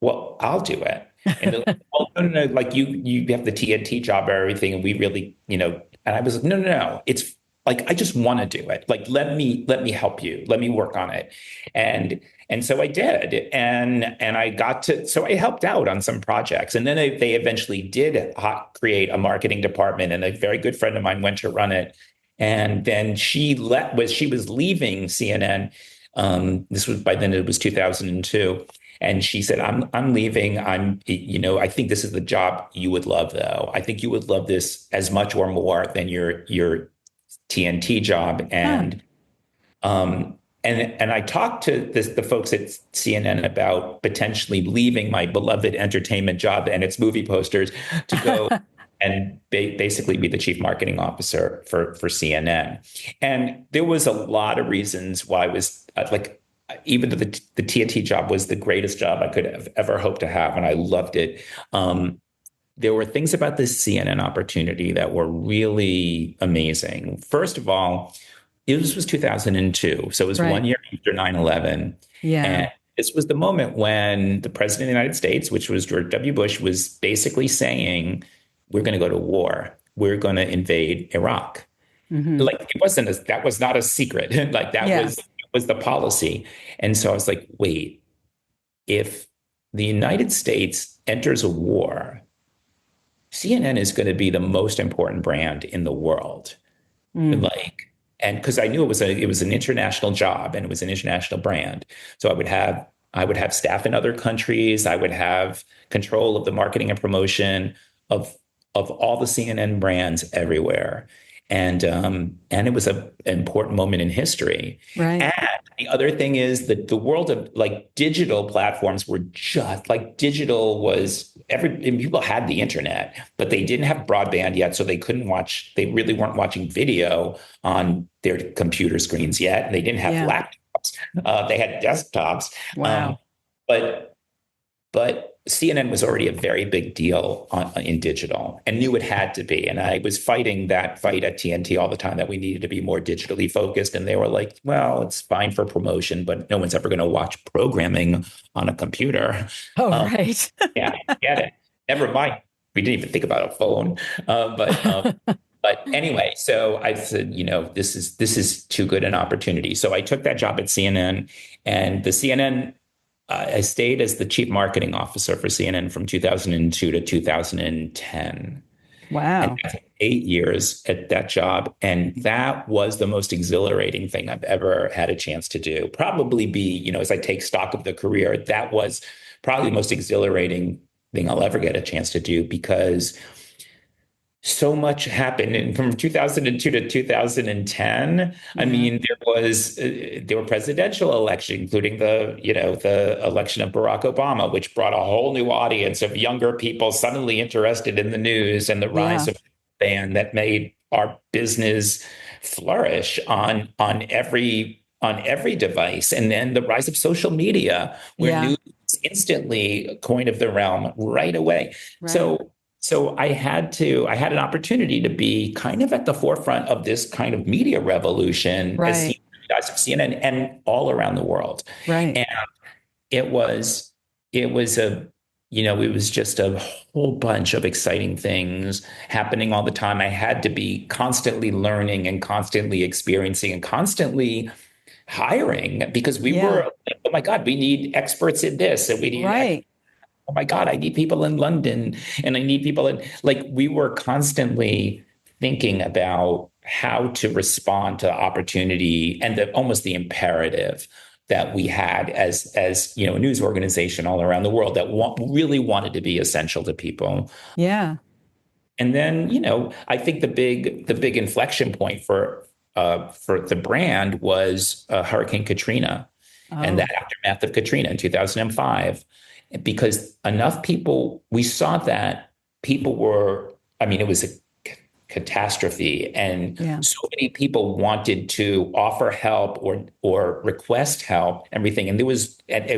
"Well, I'll do it." And they're like, "Well, no, like you have the TNT job or everything, and we really, And I was like, "No, it's." Like, I just want to do it. Like, let me help you. Let me work on it. And so I did. And I so I helped out on some projects. And then they eventually did create a marketing department, and a very good friend of mine went to run it. And then she was leaving CNN. By then it was 2002. And she said, I'm leaving. I think this is the job you would love, though. I think you would love this as much or more than your TNT job. And I talked to the folks at CNN about potentially leaving my beloved entertainment job and its movie posters to go and basically be the chief marketing officer for CNN. And there was a lot of reasons why I was even though the TNT job was the greatest job I could have ever hoped to have, and I loved it. There were things about this CNN opportunity that were really amazing. First of all, This was 2002. So it was Right. 1 year after 9/11. Yeah. And this was the moment when the president of the United States, which was George W. Bush, was basically saying, we're going to go to war. We're going to invade Iraq. Like that was not a secret. Like Yeah. was the policy. And so I was like, wait, if the United States enters a war, CNN is going to be the most important brand in the world. Like, and because I knew it was an international job and it was an international brand. So I would have staff in other countries. I would have control of the marketing and promotion of all the CNN brands everywhere. And it was an important moment in history. Right. And the other thing is that the world of like digital platforms were just like digital was people had the internet, but they didn't have broadband yet. So they really weren't watching video on their computer screens yet. And they didn't have laptops. They had desktops. Wow. But CNN was already a very big deal in digital and knew it had to be. And I was fighting that fight at TNT all the time that we needed to be more digitally focused. And they were like, well, it's fine for promotion, but no one's ever going to watch programming on a computer. Oh, right. Yeah, I get it. Never mind. We didn't even think about a phone. But anyway, so I said, this is too good an opportunity. So I took that job at CNN, and the CNN, I stayed as the chief marketing officer for CNN from 2002 to 2010. Wow. And 8 years at that job. And that was the most exhilarating thing I've ever had a chance to do. Probably be, as I take stock of the career, that was probably the most exhilarating thing I'll ever get a chance to do, because so much happened. And from 2002 to 2010, I mean, there were presidential elections, including the election of Barack Obama, which brought a whole new audience of younger people suddenly interested in the news, and the rise of band that made our business flourish on every device. And then the rise of social media, where news is instantly a coin of the realm right away. Right. So I had an opportunity to be kind of at the forefront of this kind of media revolution as CNN and all around the world. Right. And it was just a whole bunch of exciting things happening all the time. I had to be constantly learning and constantly experiencing and constantly hiring, because we were like, oh my God, we need experts in this, and we need oh my God, I need people in London, and I need people in, like, we were constantly thinking about how to respond to opportunity and almost the imperative that we had as a news organization all around the world that really wanted to be essential to people. Yeah. And then, I think the big inflection point for the brand was Hurricane Katrina and the aftermath of Katrina in 2005. Because we saw that people were, it was a catastrophe, and so many people wanted to offer help or request help, everything. And it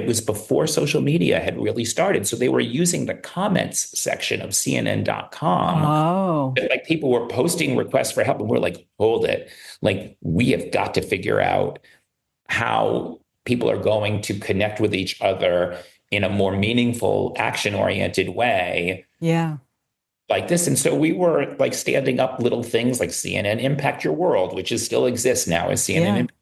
was before social media had really started. So they were using the comments section of CNN.com. Oh. Like, people were posting requests for help, and we're like, hold it. Like, we have got to figure out how people are going to connect with each other in a more meaningful, action-oriented way. Yeah. Like this. And so we were like standing up little things like CNN Impact Your World, which still exists now as CNN Impact.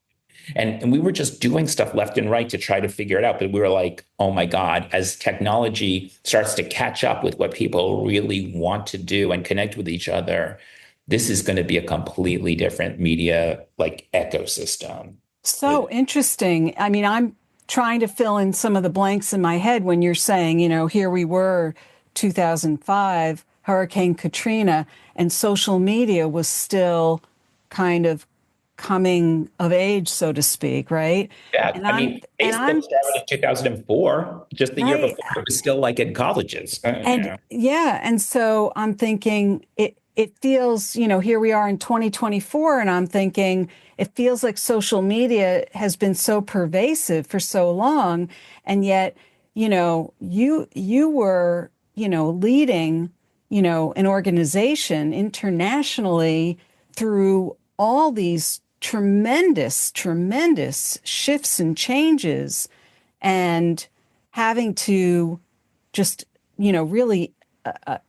And we were just doing stuff left and right to try to figure it out. But we were like, oh my God, as technology starts to catch up with what people really want to do and connect with each other, this is going to be a completely different media like ecosystem. So interesting. I'm trying to fill in some of the blanks in my head when you're saying, here we were, 2005, Hurricane Katrina, and social media was still kind of coming of age, so to speak, right? Yeah, Facebook started in 2004, just the year before. It was still like in colleges. And so I'm thinking it feels, here we are in 2024, and I'm thinking it feels like social media has been so pervasive for so long, and yet, you were, leading, an organization internationally through all these tremendous shifts and changes, and having to just, really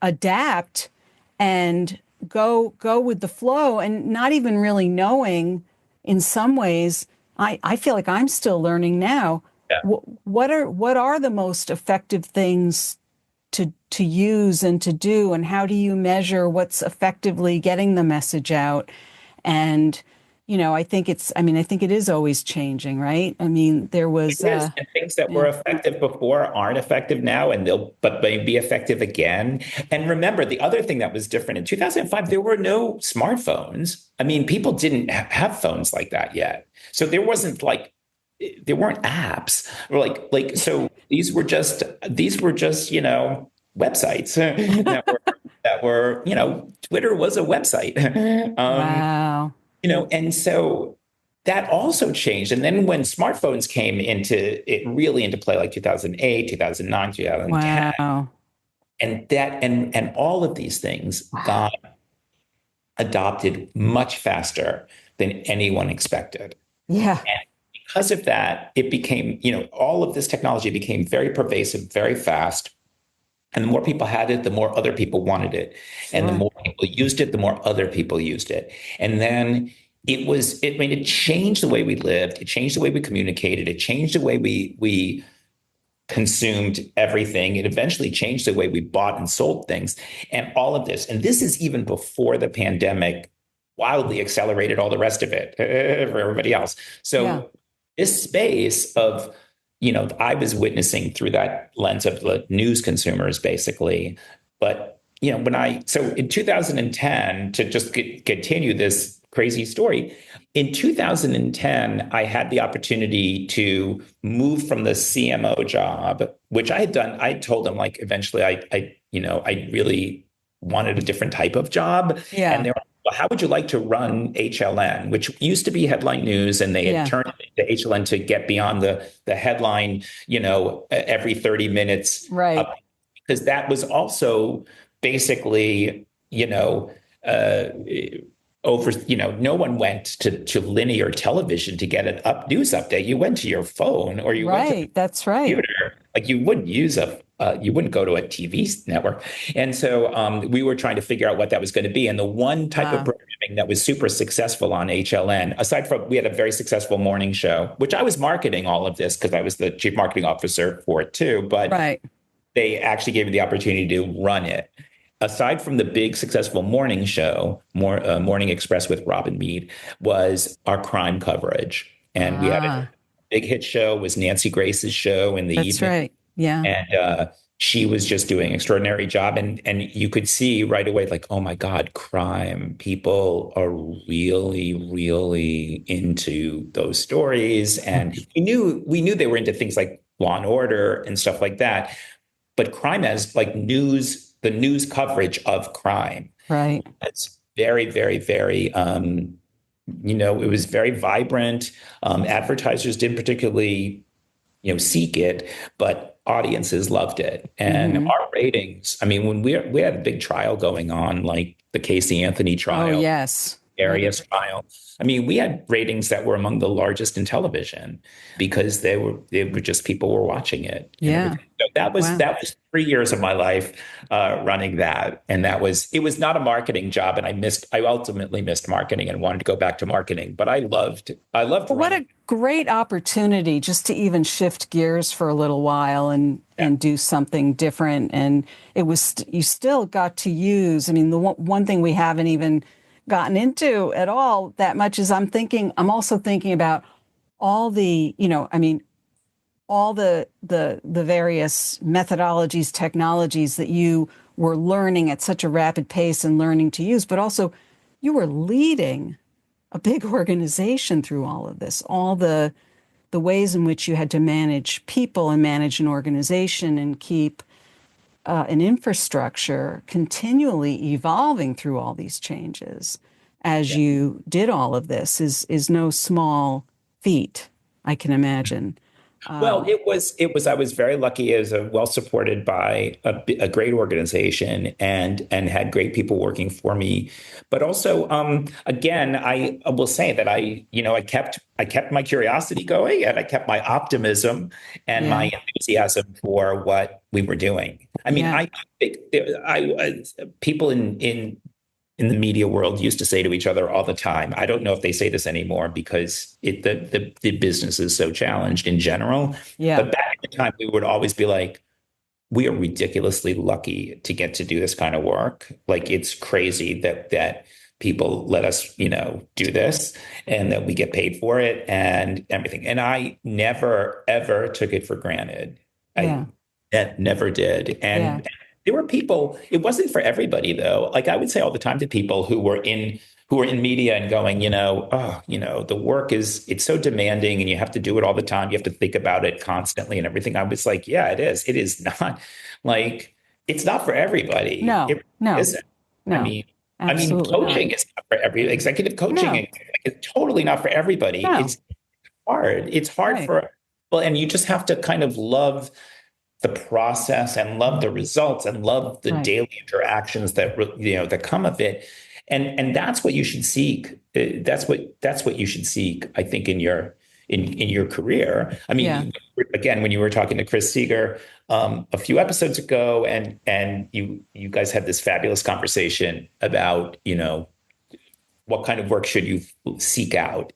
adapt and go with the flow, and not even really knowing, in some ways, I feel like I'm still learning now. Yeah. What are the most effective things to use and to do, and how do you measure what's effectively getting the message out? And I think it is always changing, right? I mean, there was and things that were effective before aren't effective now, and but may be effective again. And remember, the other thing that was different in 2005, there were no smartphones. I mean, people didn't have phones like that yet, so there weren't apps or so these were just websites that were Twitter was a website. Wow. And so that also changed. And then when smartphones came into play, like 2008, 2009, 2010, wow. and all of these things got adopted much faster than anyone expected. Yeah. And because of that, it became, all of this technology became very pervasive, very fast. And the more people had it, the more other people wanted it. Sure. And the more people used it, the more other people used it. And then it changed the way we lived. It changed the way we communicated. It changed the way we consumed everything. It eventually changed the way we bought and sold things, and all of this. And this is even before the pandemic wildly accelerated all the rest of it for everybody else. So this space of, I was witnessing through that lens of the news consumers, basically. But, so in 2010, to just continue this crazy story, in 2010, I had the opportunity to move from the CMO job, which I had done. I told them, eventually I really wanted a different type of job. Yeah. And they were like, well, how would you like to run HLN, which used to be headline news, and they had turned it into HLN to get beyond the headline, every 30 minutes. Right. Because that was also basically, no one went to linear television to get an news update. You went to your phone, or you went to that's right. computer. You wouldn't you wouldn't go to a TV network. And so we were trying to figure out what that was going to be. And the one type of programming that was super successful on HLN, aside from, we had a very successful morning show, which I was marketing all of this because I was the chief marketing officer for it too. But they actually gave me the opportunity to run it. Aside from the big successful morning show, Morning Express with Robin Meade, was our crime coverage. And we had a big hit show, was Nancy Grace's show in the evening. That's right. Yeah. And she was just doing an extraordinary job. And you could see right away, oh my God, crime. People are really, really into those stories. And we knew they were into things like Law and Order and stuff like that. But crime as news, the news coverage of crime. Right. That's very, very, very, it was very vibrant. Advertisers didn't particularly, seek it, but audiences loved it. And our ratings, when we had a big trial going on, like the Casey Anthony trial. Oh, yes. Arias trial. We had ratings that were among the largest in television because they were just, people were watching it. Yeah. So that was 3 years of my life running that. And it was not a marketing job. And I ultimately missed marketing and wanted to go back to marketing, but I loved well, what a great opportunity just to even shift gears for a little while and do something different. And you still got to use, the one thing we haven't even gotten into at all that much is I'm also thinking about all the, all the various methodologies, technologies that you were learning at such a rapid pace and learning to use, but also you were leading a big organization through all of this, all the ways in which you had to manage people and manage an organization and keep an infrastructure continually evolving through all these changes as you did all of this is no small feat, I can imagine. Well, I was very lucky as a well supported by a great organization and had great people working for me. But also, again, I will say that I kept my curiosity going, and I kept my optimism and my enthusiasm for what we were doing. I mean, people in the media world used to say to each other all the time. I don't know if they say this anymore because the business is so challenged in general. Yeah. But back at the time, we would always be like, we are ridiculously lucky to get to do this kind of work. Like, it's crazy that people let us, do this and that we get paid for it and everything. And I never, ever took it for granted. Yeah. I never did. And there were people, it wasn't for everybody though. Like, I would say all the time to people who were in media and going, the work it's so demanding and you have to do it all the time. You have to think about it constantly and everything. I was like, yeah, it is. It is not like, it's not for everybody. No, no, isn't. no. I mean, coaching is not for executive coaching. It's totally not for everybody. No. It's hard. It's hard and you just have to kind of love the process and love the results and love the daily interactions that come of it. And that's what you should seek. That's what you should seek, I think, in your career. I mean, again, when you were talking to Chris Seeger a few episodes ago, and you guys had this fabulous conversation about, what kind of work should you seek out?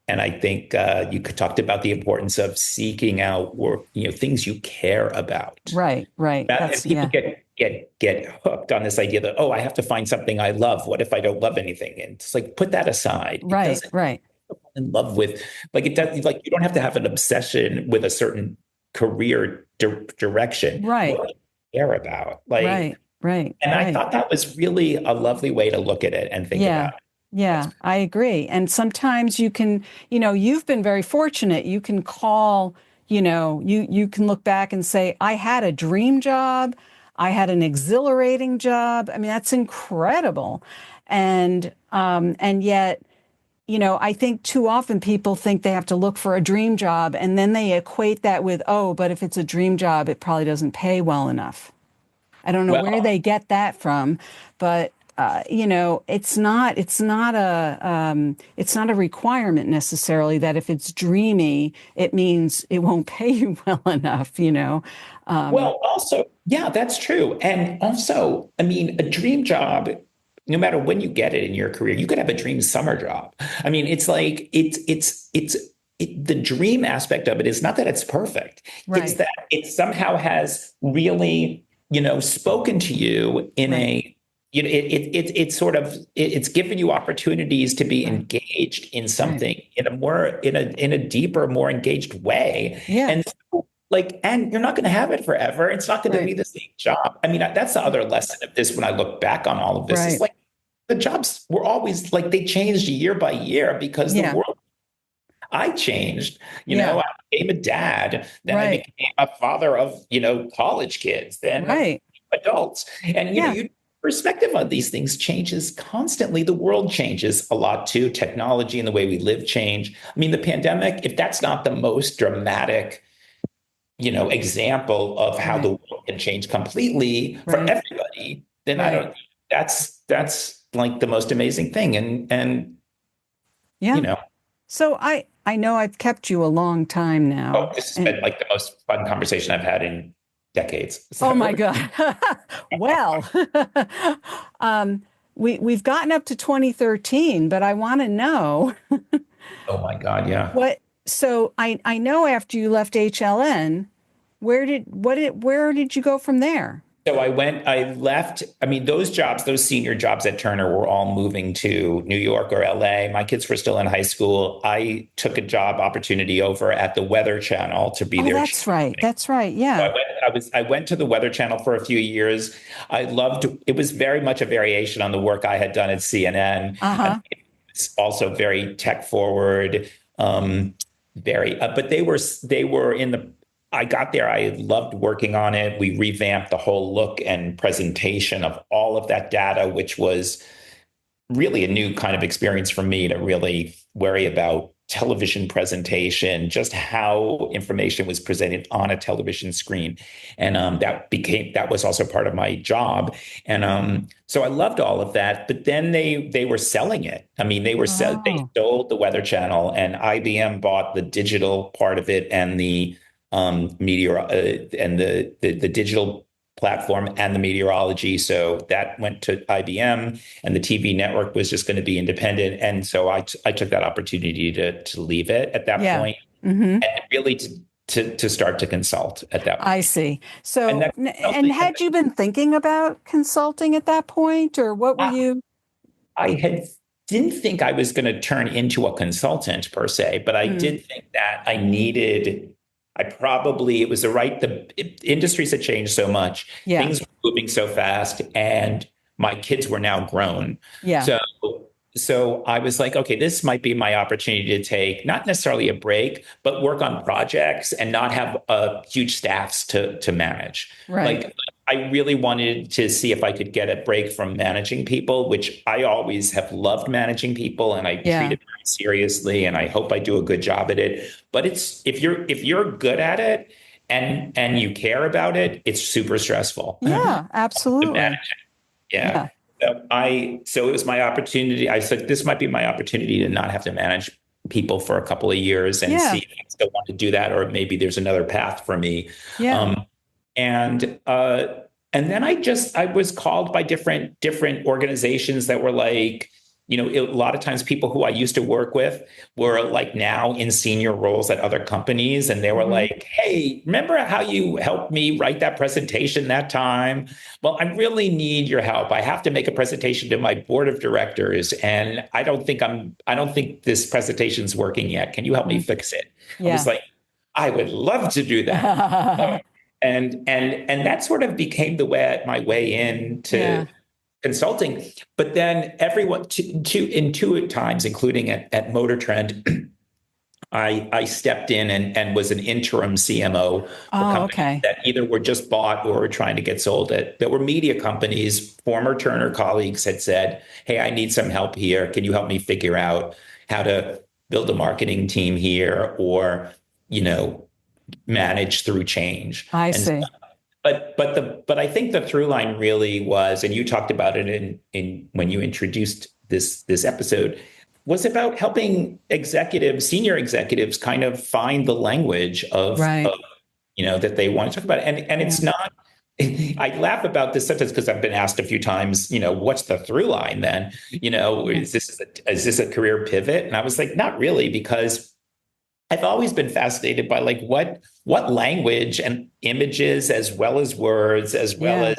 And I think you talked about the importance of seeking out work, things you care about. Right. And people get hooked on this idea that, I have to find something I love. What if I don't love anything? And it's like, put that aside. Right. In love with, it does, like, you don't have to have an obsession with a certain career direction. Right. What do you care about? Right. And I thought that was really a lovely way to look at it and think about it. Yeah, I agree. And sometimes you can, you've been very fortunate. You can call, you can look back and say, I had a dream job. I had an exhilarating job. I mean, that's incredible. And yet, I think too often people think they have to look for a dream job and then they equate that with, but if it's a dream job, it probably doesn't pay well enough. I don't know where they get that from, but it's not a requirement necessarily that if it's dreamy, it means it won't pay you well enough, Well, also, yeah, that's true. And also, I mean, a dream job, no matter when you get it in your career, you could have a dream summer job. I mean, it's like, the dream aspect of it is not that it's perfect. Right. It's that it somehow has really, spoken to you in it's given you opportunities to be engaged in something in a deeper, more engaged way. Yeah. And and you're not going to have it forever. It's not going to be the same job. I mean, that's the other lesson of this when I look back on all of this. It's like the jobs were always they changed year by year because the world. I changed, I became a dad, then I became a father of, college kids, then adults. And, your perspective on these things changes constantly. The world changes a lot too. Technology and the way we live change. I mean, the pandemic, if that's not the most dramatic, example of how the world can change completely for everybody, then I don't, that's like the most amazing thing. And So I know I've kept you a long time now. Oh, this has been like the most fun conversation I've had in decades. So. Oh my God. Well, we've gotten up to 2013, but I want to know. Oh my God. Yeah. So I know after you left HLN, where did you go from there? So I left, those senior jobs at Turner were all moving to New York or LA. My kids were still in high school. I took a job opportunity over at the Weather Channel to be there. That's right. That's right. Yeah. So I went to the Weather Channel for a few years. I loved, it was very much a variation on the work I had done at CNN. It's also very tech forward, but they were in the, I got there. I loved working on it. We revamped the whole look and presentation of all of that data, which was really a new kind of experience for me to really worry about, television presentation, just how information was presented on a television screen. And that was also part of my job. And so I loved all of that. But then they were selling it. I mean, they sold the Weather Channel, and IBM bought the digital part of it and the meteor and the digital platform and the meteorology. So that went to IBM, and the TV network was just going to be independent. And so I took that opportunity to leave it at that point, and really to start to consult at that point. I see. So, and had you been thinking about consulting at that point, or what were you? Didn't think I was going to turn into a consultant per se, but I did think that the industries had changed so much. Yeah. Things were moving so fast, and my kids were now grown. Yeah. So I was like, okay, this might be my opportunity to take not necessarily a break, but work on projects and not have huge staffs to manage. Right. Like, I really wanted to see if I could get a break from managing people, which I always have loved managing people, and I treat it very seriously, and I hope I do a good job at it. But if you're good at it and you care about it, it's super stressful. Yeah, absolutely. Yeah. So it was my opportunity. I said, this might be my opportunity to not have to manage people for a couple of years and see if I still want to do that, or maybe there's another path for me. Yeah. And then I was called by different organizations that were like, a lot of times people who I used to work with were like now in senior roles at other companies. And they were like, hey, remember how you helped me write that presentation that time? Well, I really need your help. I have to make a presentation to my board of directors, and I don't think this presentation's working yet. Can you help me fix it? Yeah. I was like, I would love to do that. And that sort of became my way into consulting. But then everyone, two times, including at Motor Trend, I stepped in and was an interim CMO for companies that either were just bought or were trying to get sold. That were media companies. Former Turner colleagues had said, hey, I need some help here. Can you help me figure out how to build a marketing team here, or, manage through change? I see. But I think the through line really was, and you talked about it in when you introduced this episode, was about helping senior executives kind of find the language of that they want to talk about. And it's not, I laugh about this sometimes because I've been asked a few times, what's the through line then? Is this a career pivot? And I was like, not really, because I've always been fascinated by like what language and images, as well as words, as well as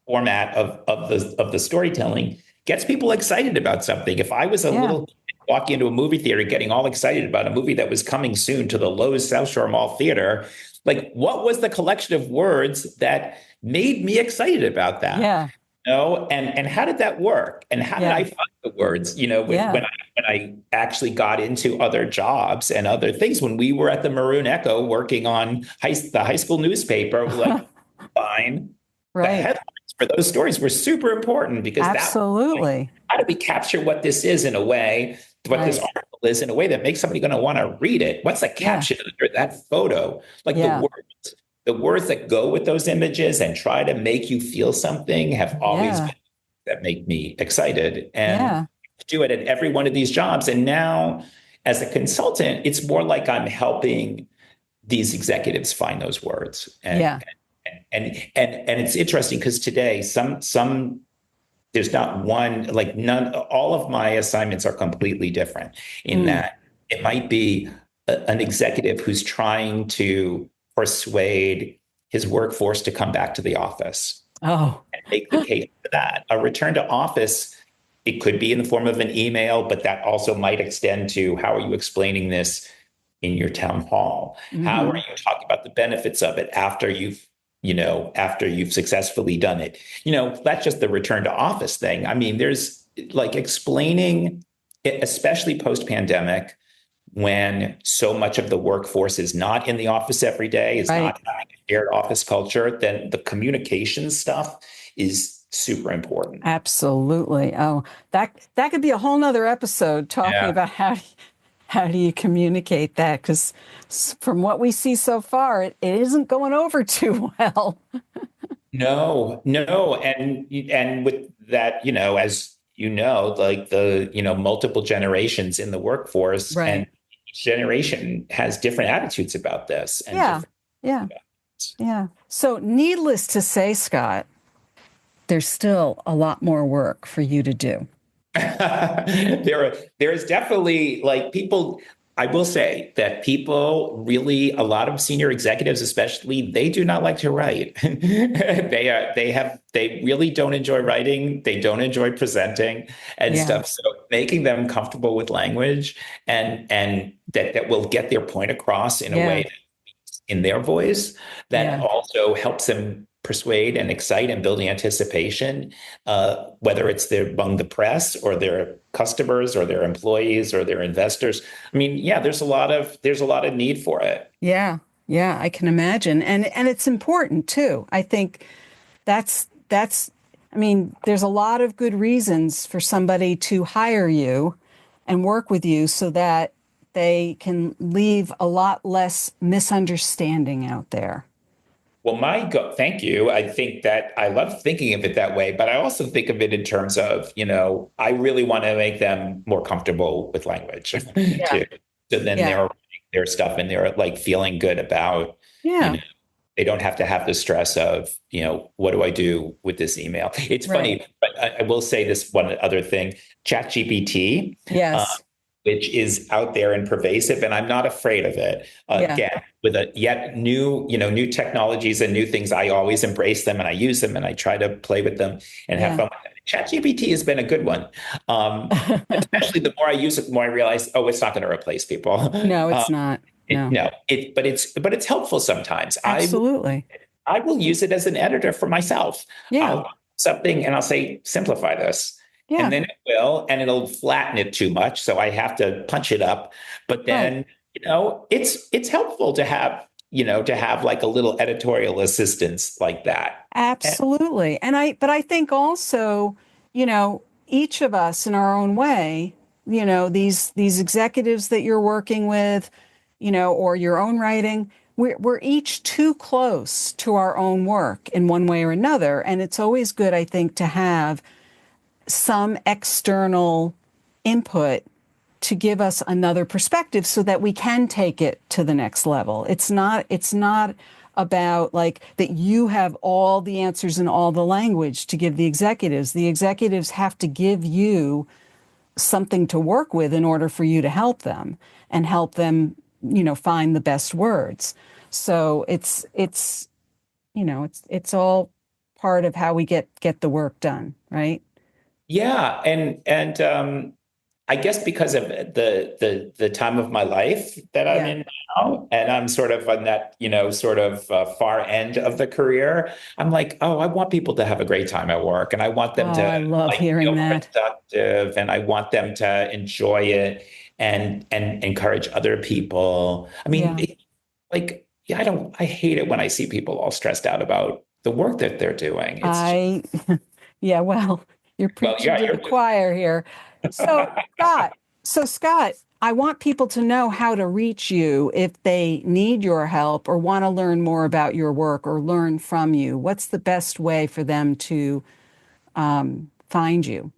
format of the storytelling gets people excited about something. If I was a little kid walking into a movie theater getting all excited about a movie that was coming soon to the Lowe's South Shore Mall Theater, like, what was the collection of words that made me excited about that? Yeah. And how did that work? And how did I find the words? When I actually got into other jobs and other things, when we were at the Maroon Echo working on the high school newspaper, like, fine. The headlines for those stories were super important, because absolutely, how do we capture what this is in a way, what this article is in a way that makes somebody going to want to read it? What's the caption under that photo? Like the words that go with those images and try to make you feel something have always been that make me excited, and do it at every one of these jobs. And now as a consultant, it's more like I'm helping these executives find those words. And it's interesting because today some there's not one, like none, all of my assignments are completely different in that it might be an executive who's trying to persuade his workforce to come back to the office. And make the case for that. A return to office, it could be in the form of an email, but that also might extend to, how are you explaining this in your town hall? How are you talking about the benefits of it after you've successfully done it? That's just the return to office thing. I mean, there's like explaining, especially post-pandemic, when so much of the workforce is not in the office every day, is not having a shared office culture, then the communication stuff is super important. Absolutely. Oh, that could be a whole nother episode talking about how how do you communicate that? Because from what we see so far, it isn't going over too well. No, no. And with that, as like multiple generations in the workforce, and Right. each generation has different attitudes about this and Yeah. different. Yeah. Yeah. So needless to say, Scott, there's still a lot more work for you to do. There's definitely like people. I will say that people really, a lot of senior executives, especially, they do not like to write. They really don't enjoy writing. They don't enjoy presenting and Yeah. stuff. So making them comfortable with language and that will get their point across in a Yeah. way in their voice that Yeah. also helps them persuade and excite and build anticipation, whether it's among the press or their customers or their employees or their investors. I mean, yeah, there's a lot of need for it. Yeah. Yeah. I can imagine. And it's important too. I think that's I mean, there's a lot of good reasons for somebody to hire you and work with you so that they can leave a lot less misunderstanding out there. Well, thank you. I think that I love thinking of it that way, but I also think of it in terms of, I really want to make them more comfortable with language Yeah. too. So then Yeah. they're writing their stuff and they're like feeling good about, you Yeah. know, they don't have to have the stress of, what do I do with this email? It's Right. funny, but I will say this one other thing, ChatGPT, uh, Yes. which is out there and pervasive, and I'm not afraid of it. Yeah. Again, with a yet new technologies and new things, I always embrace them and I use them and I try to play with them and have Yeah. fun with them. ChatGPT has been a good one. Especially the more I use it, the more I realize, oh, it's not going to replace people. No, it's not. No. No, but it's helpful sometimes. Absolutely. I will use it as an editor for myself. Yeah. I'll something and I'll say, simplify this. Yeah. And then it will, and it'll flatten it too much. So I have to punch it up. But Right. then, it's helpful to have like a little editorial assistance like that. Absolutely. But I think also, each of us in our own way, these executives that you're working with, or your own writing, we're each too close to our own work in one way or another. And it's always good, I think, to have some external input to give us another perspective so that we can take it to the next level. It's not about like that you have all the answers and all the language to give the executives. The executives have to give you something to work with in order for you to help them and help them, find the best words. So it's all part of how we get the work done, right? Yeah, and I guess because of the time of my life that I'm Yeah. in now, and I'm sort of on that sort of far end of the career, I'm like, oh, I want people to have a great time at work, and I want them Oh, to I love like hearing feel that. productive, and I want them to enjoy it and encourage other people. I mean, Yeah. like, yeah, I hate it when I see people all stressed out about the work that they're doing. It's just, I, yeah, well, you're well, preaching yeah, to you're the choir here. So, Scott, Scott, I want people to know how to reach you if they need your help or want to learn more about your work or learn from you. What's the best way for them to find you?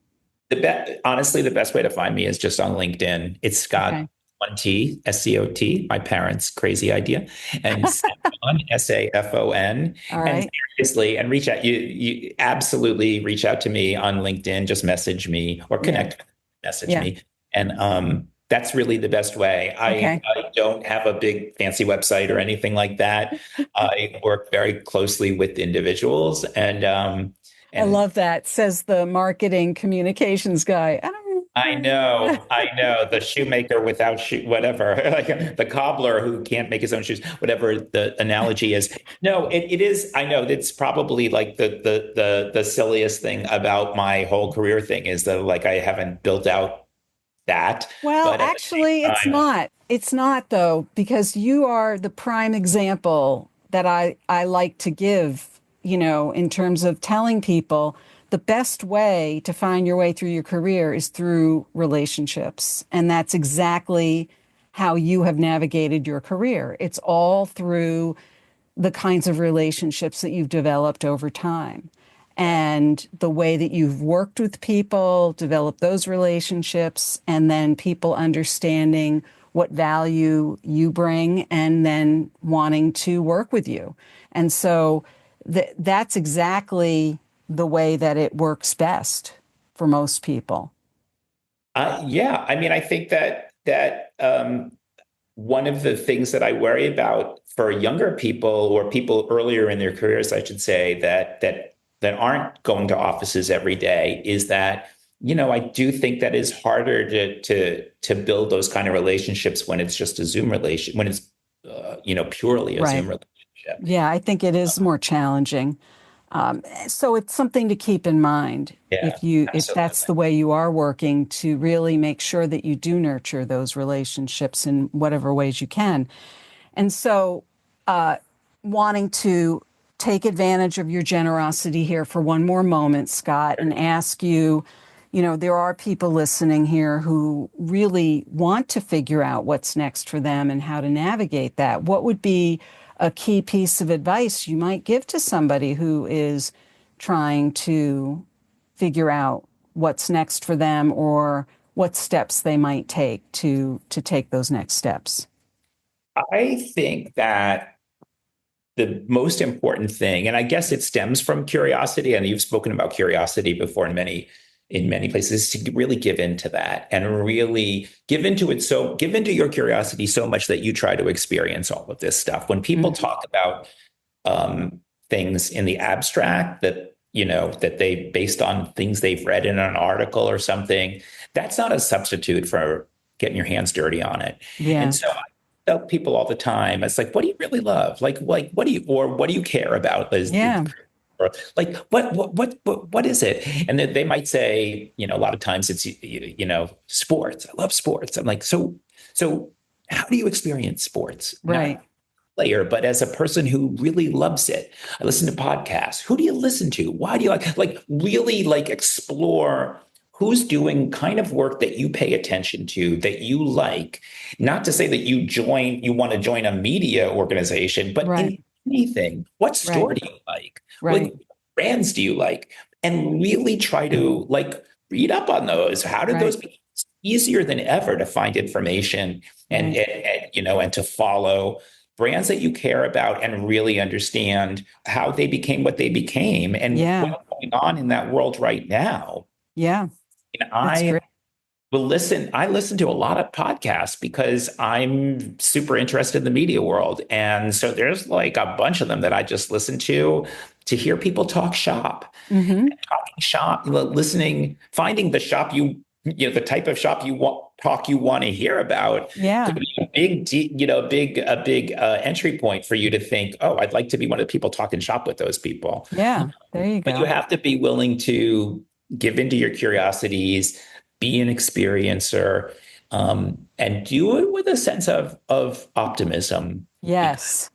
honestly, the best way to find me is just on LinkedIn. It's Scott Okay. one T Scot, my parents' crazy idea, and Safon, Safon. All And right. seriously, and reach out. You absolutely reach out to me on LinkedIn. Just message me or Yeah. connect, message Yeah. me, and that's really the best way. I, Okay. I don't have a big fancy website or anything like that. I work very closely with individuals, and I and love that, says the marketing communications guy. I don't I know. The shoemaker without shoe, whatever, like the cobbler who can't make his own shoes, whatever the analogy is. No, it is. I know it's probably like the silliest thing about my whole career thing is that like I haven't built out that, Well, but at the actually, same it's time, not. It's not, though, because you are the prime example that I like to give, in terms of telling people the best way to find your way through your career is through relationships. And that's exactly how you have navigated your career. It's all through the kinds of relationships that you've developed over time and the way that you've worked with people, developed those relationships, and then people understanding what value you bring and then wanting to work with you. And so that's exactly the way that it works best for most people. Yeah, I mean, I think that one of the things that I worry about for younger people or people earlier in their careers, I should say, that aren't going to offices every day is that, I do think that it's harder to build those kind of relationships when it's just a Zoom relation, when it's purely a Zoom relationship. Yeah, I think it is more challenging. So it's something to keep in mind if that's the way you are working, to really make sure that you do nurture those relationships in whatever ways you can. And so wanting to take advantage of your generosity here for one more moment, Scott, and ask you, there are people listening here who really want to figure out what's next for them and how to navigate that. What would be a key piece of advice you might give to somebody who is trying to figure out what's next for them, or what steps they might take to take those next steps? I think that the most important thing, and I guess it stems from curiosity, and you've spoken about curiosity before in many places, to really give into that and really give into it. So give into your curiosity so much that you try to experience all of this stuff. When people talk about things in the abstract that they based on things they've read in an article or something, that's not a substitute for getting your hands dirty on it. Yeah. And so I tell people all the time, it's like, what do you really love? Like what do you care about? Like what is it? And then they might say, a lot of times it's sports. I love sports. I'm like, so how do you experience sports? Right. Not player, but as a person who really loves it. I listen to podcasts. Who do you listen to? Why do you really explore who's doing kind of work that you pay attention to, that you like? Not to say that you want to join a media organization, but in anything, what story do you like? Right. What brands do you like? And really try to read up on those. How did those be? It's easier than ever to find information and to follow brands that you care about and really understand how they became what they became and what's going on in that world right now. Yeah. I listen to a lot of podcasts because I'm super interested in the media world. And so there's a bunch of them that I just listen to hear people talk shop. Mm-hmm. Talking shop, listening, finding the shop the type of shop you want to hear about. Yeah. Could be a big entry point for you to think, oh, I'd like to be one of the people talking shop with those people. Yeah. There you go. But you have to be willing to give into your curiosities, be an experiencer, and do it with a sense of optimism. Yes.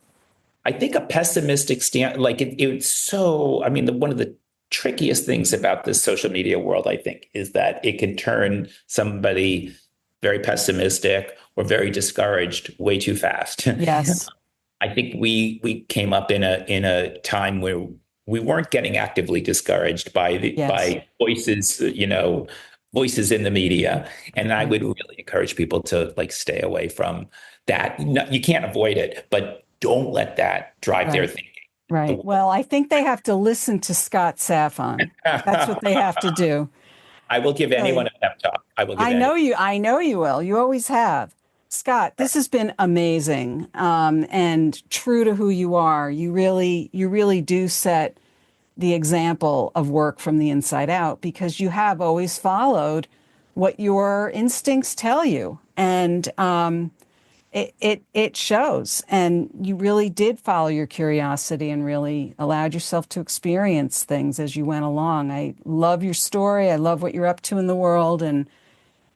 I think a pessimistic stand, it's so, one of the trickiest things about this social media world, I think, is that it can turn somebody very pessimistic or very discouraged way too fast. Yes. I think we came up in a time where we weren't getting actively discouraged by voices, voices in the media. And I would really encourage people to stay away from that. No, you can't avoid it, but don't let that drive their thinking. Right. Well, I think they have to listen to Scot Safon. That's what they have to do. I will give anyone a pep talk. I know you will. You always have. Scot, this has been amazing, and true to who you are. You really do set the example of work from the inside out, because you have always followed what your instincts tell you, and it shows. And you really did follow your curiosity and really allowed yourself to experience things as you went along. I love your story. I love what you're up to in the world, and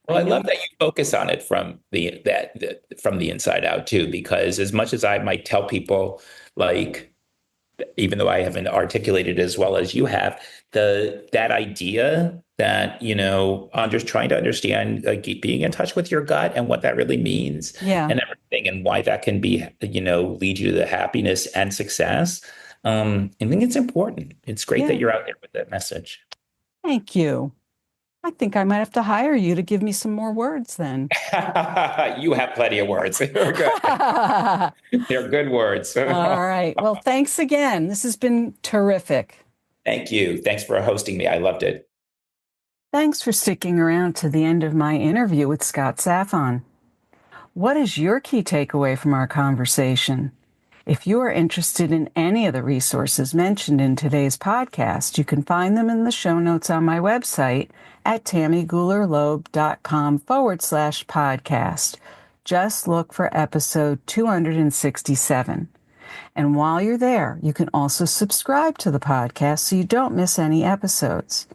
well, I love that you focus on it from the inside out too, because as much as I might tell people, even though I haven't articulated as well as you have, that idea that, I'm just trying to understand, being in touch with your gut and what that really means and everything, and why that can be, lead you to the happiness and success. I think it's important. It's great that you're out there with that message. Thank you. I think I might have to hire you to give me some more words then. You have plenty of words. They're good. They're good words. All right. Well, thanks again. This has been terrific. Thank you. Thanks for hosting me. I loved it. Thanks for sticking around to the end of my interview with Scot Safon. What is your key takeaway from our conversation? If you are interested in any of the resources mentioned in today's podcast, you can find them in the show notes on my website at tammygoulerloeb.com/podcast. Just look for episode 267. And while you're there, you can also subscribe to the podcast so you don't miss any episodes.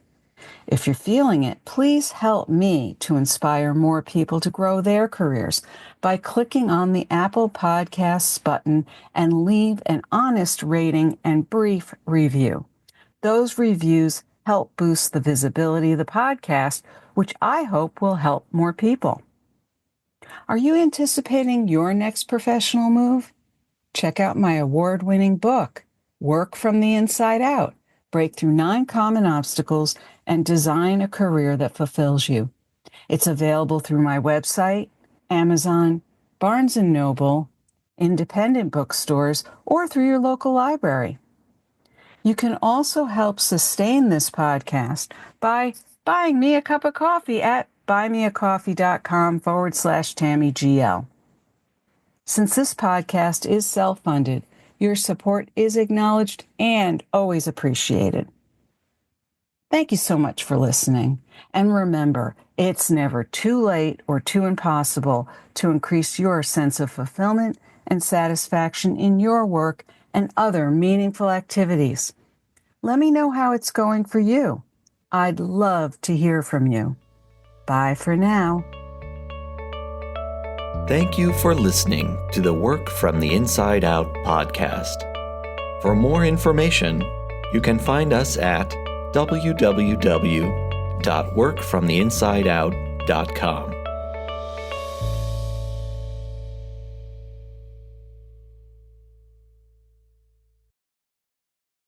If you're feeling it, please help me to inspire more people to grow their careers by clicking on the Apple Podcasts button and leave an honest rating and brief review. Those reviews help boost the visibility of the podcast, which I hope will help more people. Are you anticipating your next professional move? Check out my award-winning book, Work from the Inside Out: Break Through 9 Common Obstacles and Design a Career That Fulfills You. It's available through my website, Amazon, Barnes & Noble, independent bookstores, or through your local library. You can also help sustain this podcast by buying me a cup of coffee at buymeacoffee.com/TammyGL. Since this podcast is self-funded, your support is acknowledged and always appreciated. Thank you so much for listening. And remember, it's never too late or too impossible to increase your sense of fulfillment and satisfaction in your work and other meaningful activities. Let me know how it's going for you. I'd love to hear from you. Bye for now. Thank you for listening to the Work from the Inside Out podcast. For more information, you can find us at www.workfromtheinsideout.com.